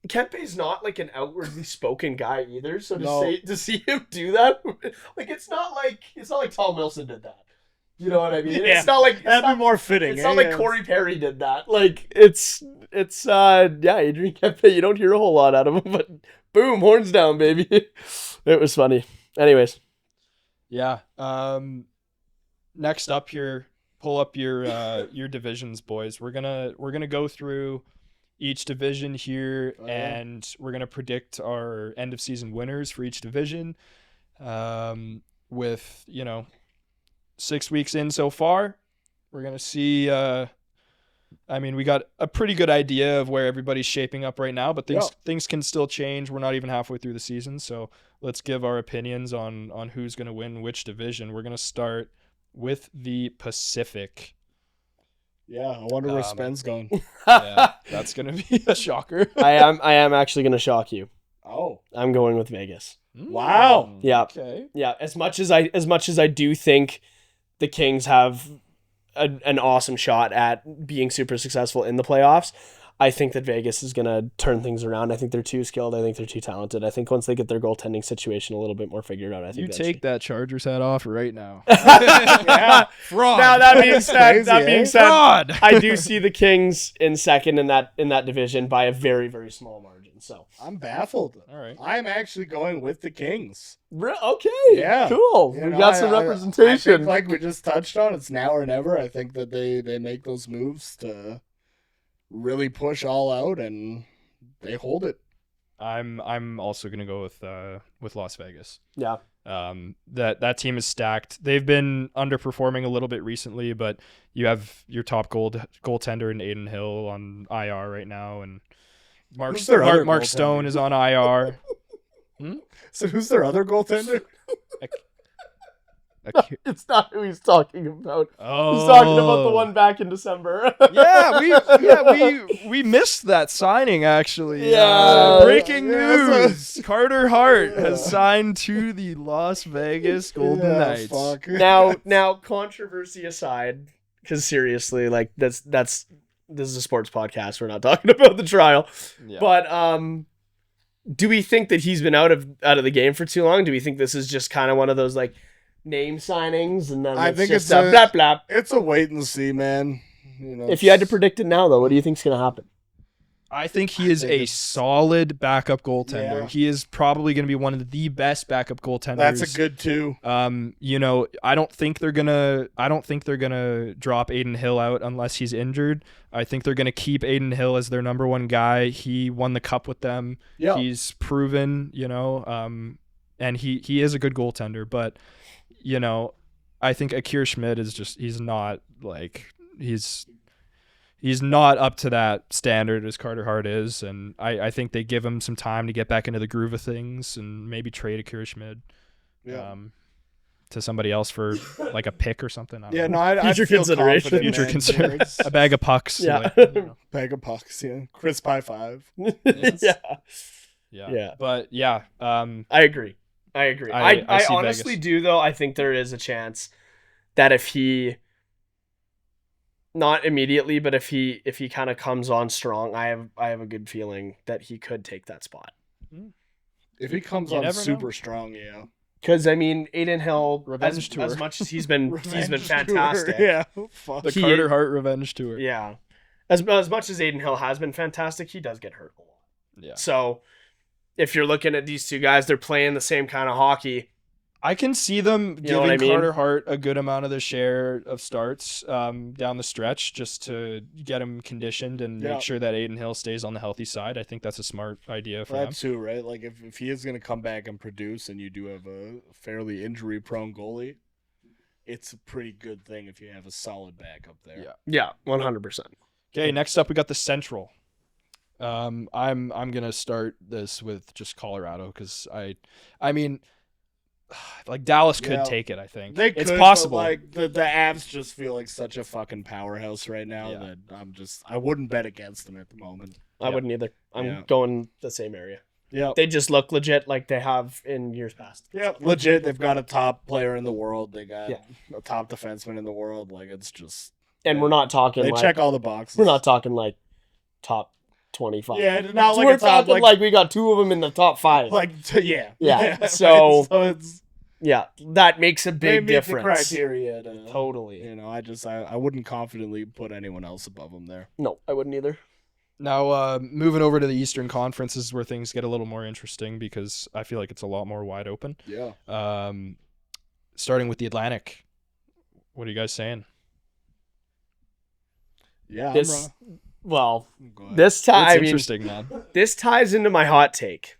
Kempe's not an outwardly spoken guy either. So to see him do that, it's not like Tom Wilson did that. You know what I mean? Yeah. It's not like that'd be more fitting. It's not like Corey Perry did that. It's Adrian Kempe. You don't hear a whole lot out of him, but boom, horns down, baby. It was funny. Anyways. Yeah. Next up here, pull up your divisions, boys. We're gonna go through each division here, and we're gonna predict our end of season winners for each division. With 6 weeks in so far, we're gonna see. We got a pretty good idea of where everybody's shaping up right now, but things can still change. We're not even halfway through the season, so let's give our opinions on who's gonna win which division. We're gonna start with the Pacific. Yeah, I wonder where Spen's going. Yeah, that's gonna be a shocker. I am actually gonna shock you. Oh, I'm going with Vegas. Wow. Yeah. Okay. Yeah. As much as I do think the Kings have an awesome shot at being super successful in the playoffs, I think that Vegas is going to turn things around. I think they're too skilled. I think they're too talented. I think once they get their goaltending situation a little bit more figured out, I think You take that Chargers hat off right now. Yeah. Fraud. Now that being said, Crazy, Fraud. I do see the Kings in second in that division by a very, very small margin. So I'm baffled. All right. I'm actually going with the Kings. okay, Yeah. cool. You We know, got some I representation. think, like we just touched on, it's now or never. I think that they make those moves to really push all out, and they hold it. I'm also gonna go with Las Vegas. Yeah. That team is stacked. They've been underperforming a little bit recently, but you have your top goaltender in Aiden Hill on IR right now, and Mark Who's their other Mark goaltender? Stone is on IR. So who's their other goaltender? It's not who he's talking about. Oh, He's talking about the one back in December. we missed that signing actually. Yeah. Breaking Yeah, news: Carter Hart has signed to the Las Vegas Golden Knights. Fuck. Now, controversy aside, because seriously, like this is a sports podcast. We're not talking about the trial. Yeah. But do we think that he's been out of the game for too long? Do we think this is just kind of one of those like name signings and then I think just it's a- blah blah? It's a wait and see, man. You know, If you had to predict it now, though, what do you think's gonna happen? I think he is think a it's- solid backup goaltender. Yeah. He is probably going to be one of the best backup goaltenders. that's a good two. I don't think they're gonna drop Aiden Hill out unless he's injured. I think they're gonna keep Aiden Hill as their number one guy. He won the cup with them. Yeah. He's proven, and he is a good goaltender. But I think Akir Schmidt is just he's not up to that standard as Carter Hart is, and I think they give him some time to get back into the groove of things and maybe trade Akir Schmidt. Yeah. To somebody else for like a pick or something. I don't Yeah, know. no, I Future feel consideration. confident, Future man. consideration. A bag of pucks. Yeah. Bag of pucks, yeah. Chris Pie 5. Yeah. Yeah. But yeah, I agree. I see honestly Vegas. do, though. I think there is a chance that if he, not immediately, but if he kind of comes on strong, I have a good feeling that he could take that spot. If he comes You on never know. super strong, yeah. Because I mean, Aiden Hill, Revenge tour. as much as he's been Revenge fantastic. tour, yeah. Fuck. the He- Carter Hart revenge tour. Yeah. As much as Aiden Hill has been fantastic, he does get hurt a lot. Yeah. So if you're looking at these two guys, they're playing the same kind of hockey. I can see them You know what giving I mean? Carter Hart a good amount of the share of starts down the stretch just to get him conditioned and Yeah. make sure that Aiden Hill stays on the healthy side. I think that's a smart idea for them. That too, right? Like if he is going to come back and produce, and you do have a fairly injury-prone goalie, it's a pretty good thing if you have a solid backup there. Yeah. Yeah, 100%. Okay, next up we got the Central. I'm gonna start this with just Colorado because I mean, like Dallas could Yeah. take it. I think They could, it's possible. but, like the Avs just feel like such a fucking powerhouse right now Yeah. that I wouldn't bet against them at the moment. I wouldn't either. I'm Yeah. going the same area. Yeah. They just look legit like they have in years past. Yeah, legit. They've got a top player in the world. They got Yeah. a top defenseman in the world. Like it's just And we're not talking they like check all the boxes. we're not talking like top 25. Yeah, it's not like we're a top talking like we got two of them in the top 5. yeah. Yeah, so- so it's Yeah, that makes a they big meet the difference. criteria. To, Totally. You know, I wouldn't confidently put anyone else above them there. No, I wouldn't either. Now, moving over to the Eastern Conference is where things get a little more interesting because I feel like it's a lot more wide open. Yeah. Starting with the Atlantic. What are you guys saying? Yeah. This well, Go ahead. this time It's I mean, interesting, man. this ties into my hot take.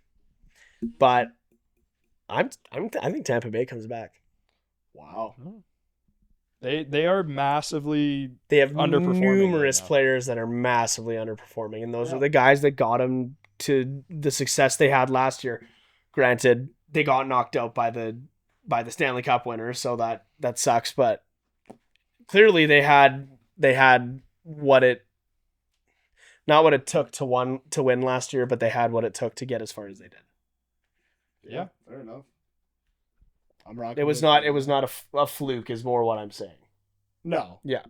But I think Tampa Bay comes back. Wow. They are massively They have Underperforming numerous right now. players that are massively underperforming, and those Yeah. are the guys that got them to the success they had last year. Granted, they got knocked out by the Stanley Cup winners, so that sucks. But clearly they had what it not what it took to win last year, but they had what it took to get as far as they did. Yeah. fair enough. I'm rocking. It was not a fluke, is more what I'm saying. No. Yeah.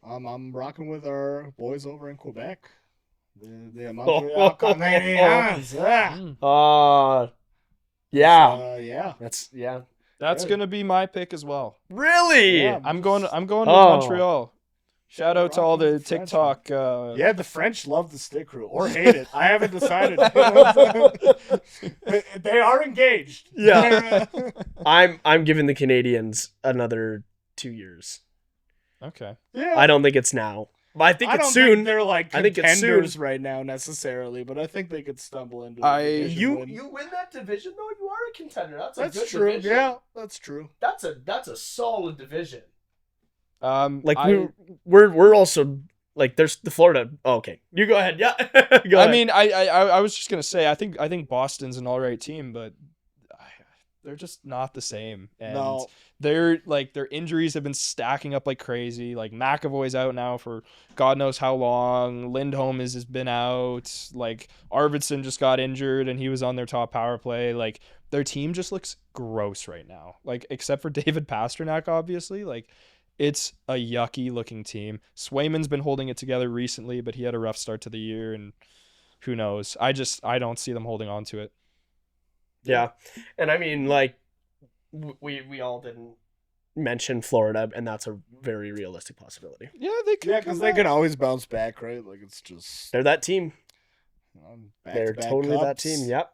I'm rocking with our boys over in Quebec. The Montreal Canadiens. Yeah. Yeah. That's Yeah. gonna be my pick as well. Really? Yeah. I'm going with Oh. Montreal. Shout out to all Rocking the with the French, TikTok. Yeah, the French love the stick crew or hate it. I haven't decided. They are engaged. Yeah. I'm giving the Canadians another 2 years. Okay. Yeah. I don't think it's now. But I think I it's don't soon. think they're like I think it's contenders soon. right now necessarily, but I think they could stumble into. You win that division though, you are a contender. That's a good true. division. Yeah, that's true. That's a solid division. Like we're also like there's the Florida. Oh, okay, you go ahead. Yeah, go ahead. I mean, I was just gonna say I think Boston's an all right team, but they're just not the same. And No. their injuries have been stacking up like crazy. Like McAvoy's out now for God knows how long. Lindholm has been out. Like Arvidsson just got injured and he was on their top power play. Like their team just looks gross right now. Like except for David Pastrnak, obviously. Like it's a yucky looking team. Swayman's been holding it together recently, but he had a rough start to the year and who knows. I don't see them holding on to it. Yeah, and I mean like we all didn't mention Florida, and that's a very realistic possibility. Yeah, they could. Yeah, because they can always bounce back, right? Like it's just They're that team. They're back-to-back totally that cups. team. Yep.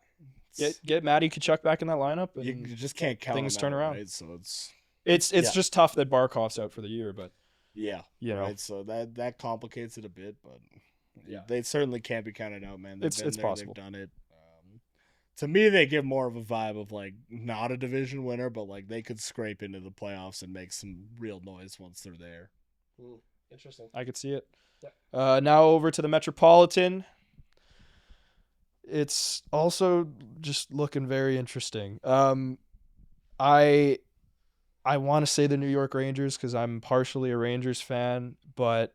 Get Matty Kachuk back in that lineup. And You just can't count things them turn out, around. Right? So it's It's just tough that Barkov's out for the year, but you know, right? So that complicates it a bit, but Yeah. they certainly can't be counted out, man. They've It's been there, possible. They've done it. To me, they give more of a vibe of like not a division winner, but like they could scrape into the playoffs and make some real noise once they're there. Interesting. I could see it. Yeah. Now over to the Metropolitan. It's also just looking very interesting. I want to say the New York Rangers because I'm partially a Rangers fan, but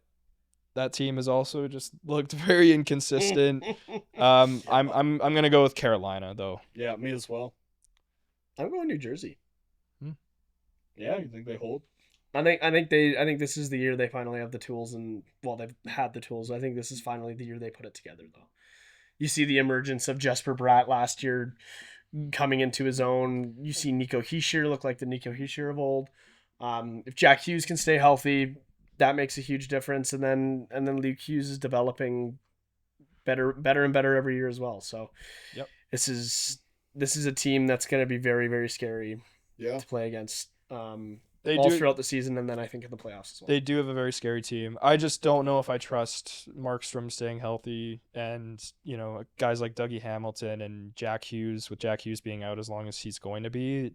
that team has also just looked very inconsistent. I'm gonna go with Carolina though. Yeah, me as well. I'm going New Jersey. Yeah, you think they hold? I think this is the year they finally have the tools, and well, they've had the tools. I think this is finally the year they put it together, though. You see the emergence of Jesper Bratt last year coming into his own. You see Nico Hischier look like the Nico Hischier of old. If Jack Hughes can stay healthy, that makes a huge difference. And then Luke Hughes is developing better and better every year as well. So, yep. This is a team that's going to be very, very scary Yeah. to play against. They all do throughout the season, and then I think in the playoffs as well. They do have a very scary team. I just don't know if I trust Markstrom staying healthy, and guys like Dougie Hamilton and Jack Hughes. With Jack Hughes being out as long as he's going to be,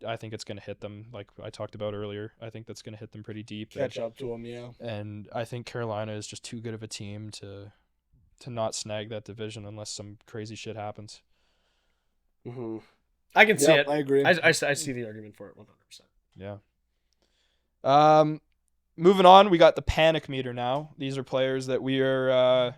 I think it's going to hit them. Like I talked about earlier, I think that's going to hit them pretty deep. Catch up to them, yeah. And I think Carolina is just too good of a team to not snag that division unless some crazy shit happens. Mm-hmm. I can see it. I agree. I see the argument for it 100%. Yeah. Moving on, we got the panic meter now. These are players that we're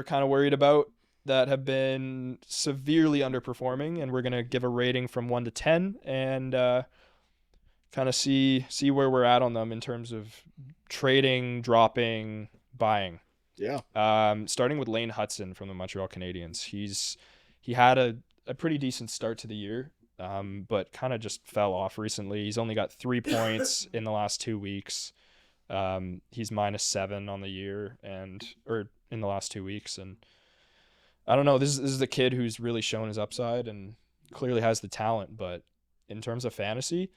kind of worried about that have been severely underperforming, and we're gonna give a rating from 1 to 10 and kind of see where we're at on them in terms of trading, dropping, buying. Yeah. Starting with Lane Hudson from the Montreal Canadiens. He had a pretty decent start to the year. But kind of just fell off recently. He's only got 3 points in the last 2 weeks. He's -7 on the year or in the last 2 weeks. And I don't know, this is a kid who's really shown his upside and clearly has the talent. But in terms of fantasy,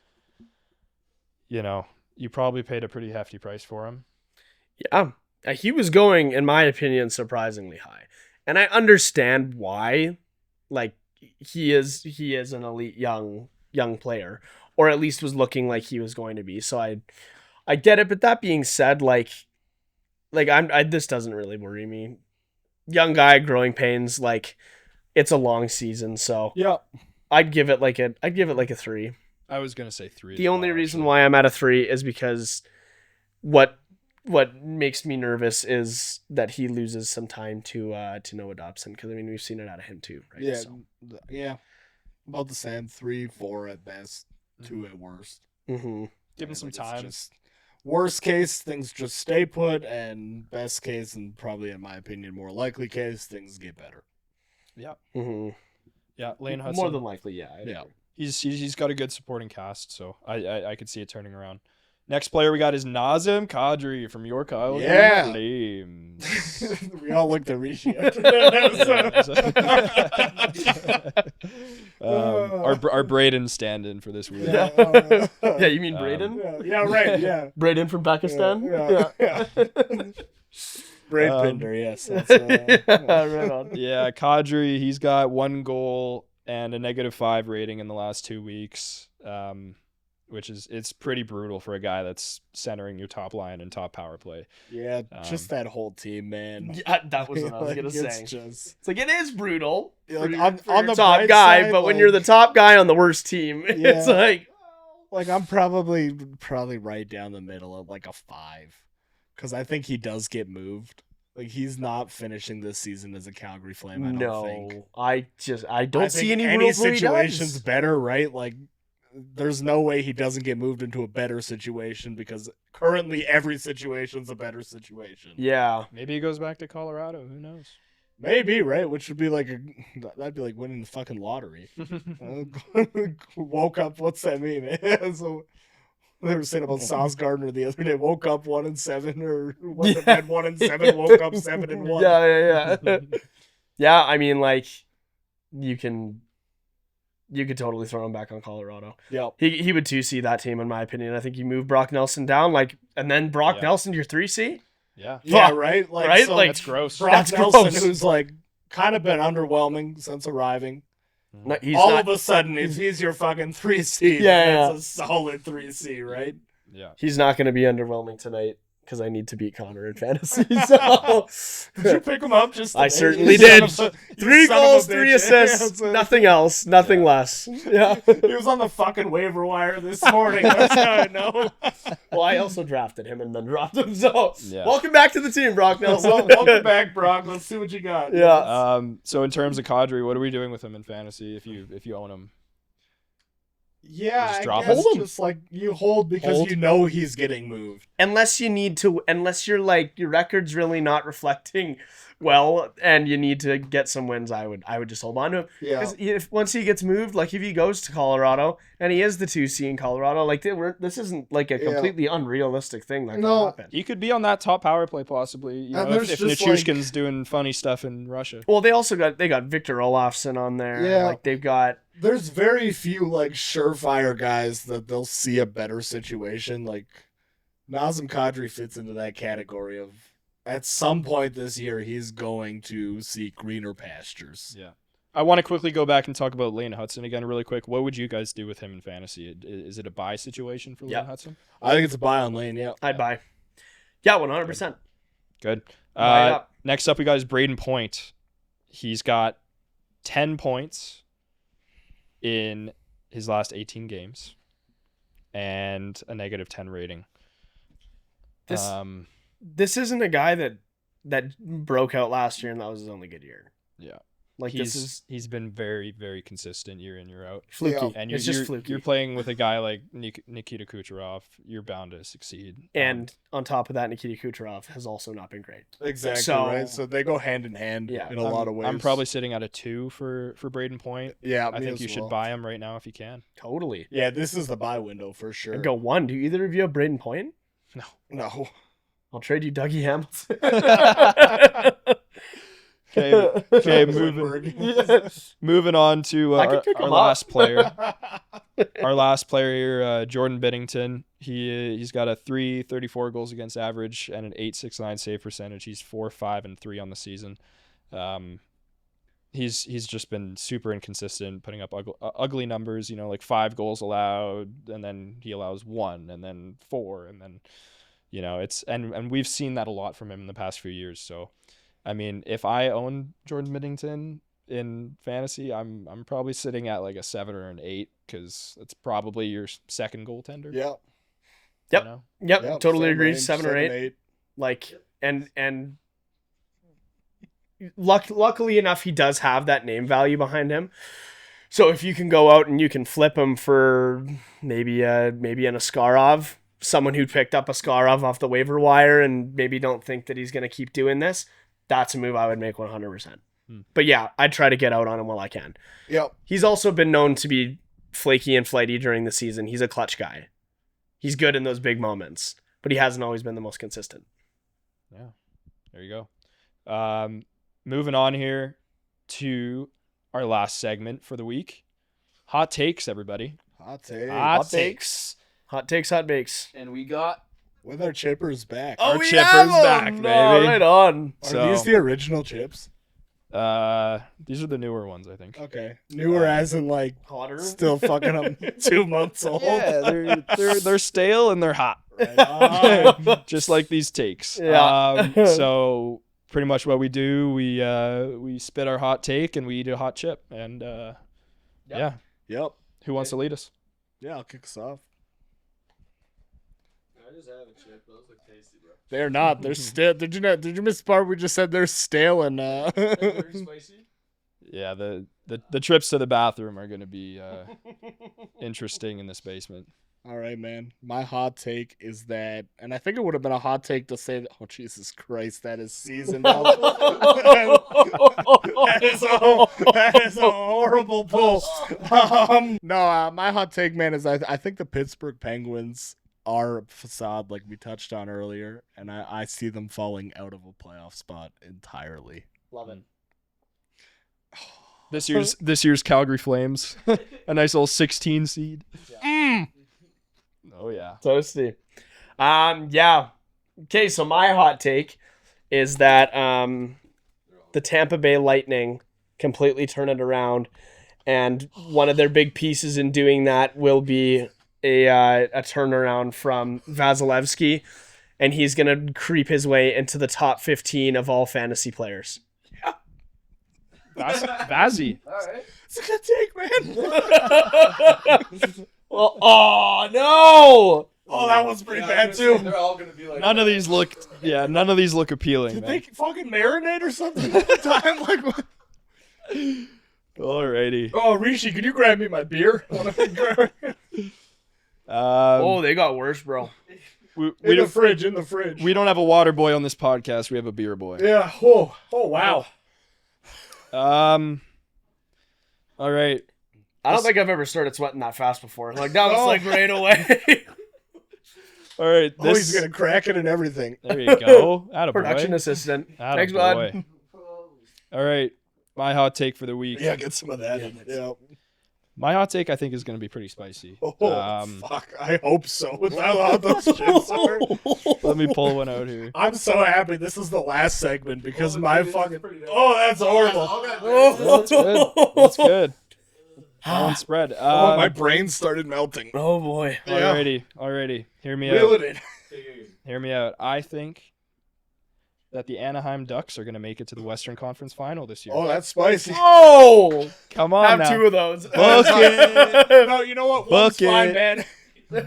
you probably paid a pretty hefty price for him. Yeah. He was going, in my opinion, surprisingly high. And I understand why. Like, he is an elite young player, or at least was looking like he was going to be. So I get it, but that being said, like this doesn't really worry me. Young guy, growing pains, like it's a long season, so Yeah. I'd give it like a 3. I was gonna say 3. The as only well, reason actually. why I'm at a 3 is because what makes me nervous is that he loses some time to Noah Dobson, because I mean we've seen it out of him too, right? Yeah, So, yeah. About the same. 3, 4 at best. 2 at worst. mm-hmm. Give him some It's time. just- worst case, things just stay put, and best case, and probably in my opinion, more likely case, things get better. Yeah, Mm-hmm. yeah. Lane Hudson. More than likely, yeah. Yeah. He's got a good supporting cast, so I could see it turning around. Next player we got is Nazem Kadri from your Calgary Yeah. Flames. We all looked at Rishi. Our Braden stand-in for this week. Yeah. Yeah, you mean Braden? Yeah, right. Yeah. Braden from Pakistan? Yeah. Braid Pinder, yes. That's, Right on. Yeah, Kadri, he's got 1 goal and a -5 rating in the last 2 weeks, which is it's pretty brutal for a guy that's centering your top line and top power play. yeah, just that whole team, man. Yeah, that was what I was Like, gonna say. it's just It's like it is brutal like, for, on for the your top bright guy, side, but when like- you're the top guy on the worst team, it's Yeah. like I'm probably right down the middle of like a 5, because I think he does get moved. Like he's not finishing this season as a Calgary Flame. I don't think. no. I don't I see think any any rules where he situation's does. better, right? Like, there's no way he doesn't get moved into a better situation, because currently every situation's a better situation. Yeah. Maybe he goes back to Colorado. Who knows? Maybe, right? Which would be like that'd be like winning the fucking lottery. Woke up. What's that mean? So they were saying about Sauce Gardner the other day. Woke up 1-7, or went to bed 1-7. Woke up 7-1. Yeah. Yeah, I mean, like, you could totally throw him back on Colorado. Yep. He would 2C that team, in my opinion. I think you move Brock Nelson down, like, and then Brock Yeah. Nelson your 3C. Yeah. Yeah. Fuck. Right. Like, Right? so Like, That's gross. Brock That's Nelson, gross. who's like kind of been underwhelming since arriving. No, he's All not. of a sudden, if he's your fucking 3C, Yeah, that's a solid 3C, right? Yeah. He's not going to be underwhelming tonight, because I need to beat Connor in fantasy. So Did you pick him up just I today? certainly You did. son of a- you 3 son of a goals, bitch. 3 assists, Yeah, nothing else, nothing Yeah. less. Yeah. He was on the fucking waiver wire this morning. That's how I know. Well, I also drafted him and then dropped him. So Yeah. welcome back to the team, Brock Nelson. Welcome back, Brock. Let's see what you got. Yeah. So in terms of Kadri, what are we doing with him in fantasy if you own him? Yeah, Just I drop guess him. Hold him. just like you hold because Hold. you know he's getting moved. Unless you're like your record's really not reflecting well and you need to get some wins, I would just hold on to him. Yeah. 'Cause if once he gets moved, like if he goes to Colorado and he is the 2C in Colorado, like this isn't like a Yeah. completely unrealistic thing that No. can happen. He could be on that top power play possibly. You And know, if there's just, Nichushkin's doing funny stuff in Russia. Well, they got Victor Olofsson on there. Yeah. Like they've got There's very few like surefire guys that they'll see a better situation. Like Nazem Kadri fits into that category of at some point this year he's going to see greener pastures. Yeah. I want to quickly go back and talk about Lane Hudson again really quick. What would you guys do with him in fantasy? Is it a buy situation for Yeah. Lane Hudson? I think it's a buy on Lane. Yeah. I'd buy. Yeah, 100%. Good. Buy it up. Next up, we got is Braden Point. He's got 10 points in his last 18 games and a -10 rating. This- This isn't a guy that broke out last year and that was his only good year. Yeah. Like he's been very, very consistent year in, year out. fluky. Yeah. And It's you're, just fluky. you're playing with a guy like Nikita Kucherov. You're bound to succeed. And on top of that, Nikita Kucherov has also not been great. Exactly. So- right. So they go hand in hand Yeah, in a lot of ways. I'm probably sitting at a 2 for Braden Point. Yeah. I me think as you should well. buy him right now if you can. Totally. Yeah, this is the buy window for sure. I'd go 1. Do either of you have Braden Point? No. I'll trade you Dougie Hamilton. Okay, moving on to I could our, pick our him last up. player. Our last player here, Jordan Biddington. He's got a 334 goals against average and an 869 save percentage. He's 4-5-3 on the season. He's just been super inconsistent, putting up ugly numbers. You know, like 5 goals allowed, and then he allows 1, and then 4, and then you know it's and we've seen that a lot from him in the past few years. So, I mean, if I own Jordan Biddington in fantasy, I'm probably sitting at like a 7 or an 8 because it's probably your second goaltender. Yeah. Yep. You know? Yep, totally same agree. range, 7 or 8. Like, and luckily enough, he does have that name value behind him. So if you can go out and you can flip him for maybe an Askarov, someone who picked up Askarov off the waiver wire and maybe don't think that he's going to keep doing this, that's a move I would make 100%. But yeah, I'd try to get out on him while I can. Yep. He's also been known to be flaky and flighty during the season. He's a clutch guy. He's good in those big moments, but he hasn't always been the most consistent. Yeah. There you go. Moving on here to our last segment for the week. Hot takes, everybody. Hot take. Hot takes. Hot takes, hot bakes. And we got With our chippers back. Oh, Our we chippers have 'em! back, No, baby. right on. Are these the original chips? these are the newer ones, I think. Okay. Newer as in like Hotter. still fucking them 2 months old. Yeah, they're stale and they're hot. Right on. Just like these takes. Yeah. So pretty much what we do, we spit our hot take and we eat a hot chip. And yeah, Yep. who wants to lead us? Yeah, I'll kick us off. I just have a chip. Those look tasty, bro. They're not. They're stale. Did you miss the part we just said they're stale and Very spicy. Yeah, the trips to the bathroom are going to be interesting in this basement. All right, man. My hot take is that, and I think it would have been a hot take to say that. Oh, Jesus Christ, that is seasoned. That is a horrible pull. No, my hot take, man, is I think the Pittsburgh Penguins are a facade, like we touched on earlier, and I see them falling out of a playoff spot entirely. Love it. This year's Calgary Flames, a nice little 16 seed. Oh yeah. Toasty. Yeah. Okay, so my hot take is that the Tampa Bay Lightning completely turn it around, and one of their big pieces in doing that will be a turnaround from Vasilevsky, and he's gonna creep his way into the top 15 of all fantasy players. Vazzy. All right. It's a good take, man. Well, oh no! Oh, that one's pretty Yeah, bad I was gonna say, too. They're all gonna be like. None of these look appealing. Did Man. they fucking marinate or something at the time? Like, what? Alrighty. Oh, Rishi, could you grab me my beer? Oh, they got worse, bro. We in the don't fridge, in the fridge. we don't have a water boy on this podcast. We have a beer boy. Yeah. Oh, wow. All right. I don't think I've ever started sweating that fast before. Like that was like right away. All right. Oh, he's gonna crack it and everything. There you go. Attaboy. Production assistant. Attaboy. Thanks, bud. All right. My hot take for the week. Yeah, get some of that in it. Yeah. My hot take, I think, is going to be pretty spicy. Oh, fuck. I hope so. With how loud those chips are. Let me pull one out here. I'm so happy this is the last segment because my fucking. Oh, that's horrible. That's good. That's good. That one spread. Oh, my brain started melting. Oh boy. Alrighty. Hear me Reel out. it in. Hear me out. I think that the Anaheim Ducks are going to make it to the Western Conference Final this year. Oh, that's spicy. Oh! Come on Have now. 2 of those. Book it. No, you know what? Book One's fine, it. man.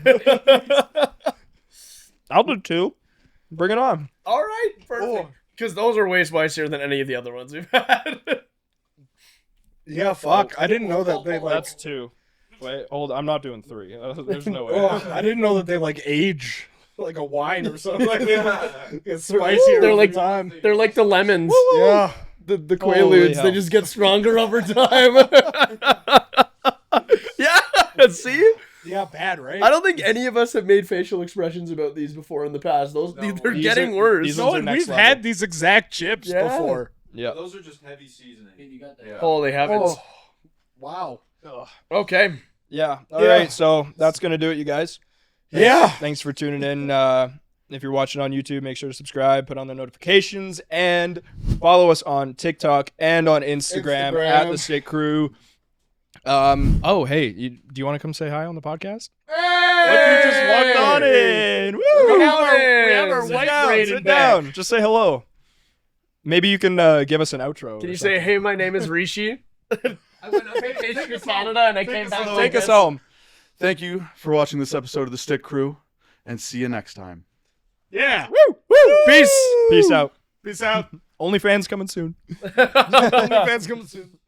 I'll do 2. Bring it on. All right, perfect. Because those are way spicier than any of the other ones we've had. Yeah, fuck. I didn't know that they like. That's 2. Wait, hold. I'm not doing 3. There's no way. Oh, I didn't know that they like age like a wine or something like that. It's spicier They're over like- time. They're like the lemons. Yeah. The Holy Quaaludes. hell. They just get stronger over time. Yeah, see? Yeah, bad, right? I don't think any of us have made facial expressions about these before in the past. They're These getting are- worse. these No, are and next we've level. had these exact chips Yeah. before. Yeah. Those are just heavy seasoning. Yeah. Holy heavens. Oh, wow. Okay. Yeah. All Yeah. right. So that's gonna do it, you guys. Yeah. Thanks for tuning in. If you're watching on YouTube, make sure to subscribe, put on the notifications, and follow us on TikTok and on Instagram. At the State Crew. Oh, hey, do you want to come say hi on the podcast? Hey! Look, you just walked on in. Woo! We have our Sit white down, braided sit back. down. Just say hello. Maybe you can give us an outro. Can or you say, something. "Hey, my name is Rishi"? I went on vacation to Canada and I came back. Take us home. Thank you for watching this episode of the Stick Crew, and see you next time. Yeah. Peace. Peace out. Peace out. OnlyFans coming soon. OnlyFans coming soon.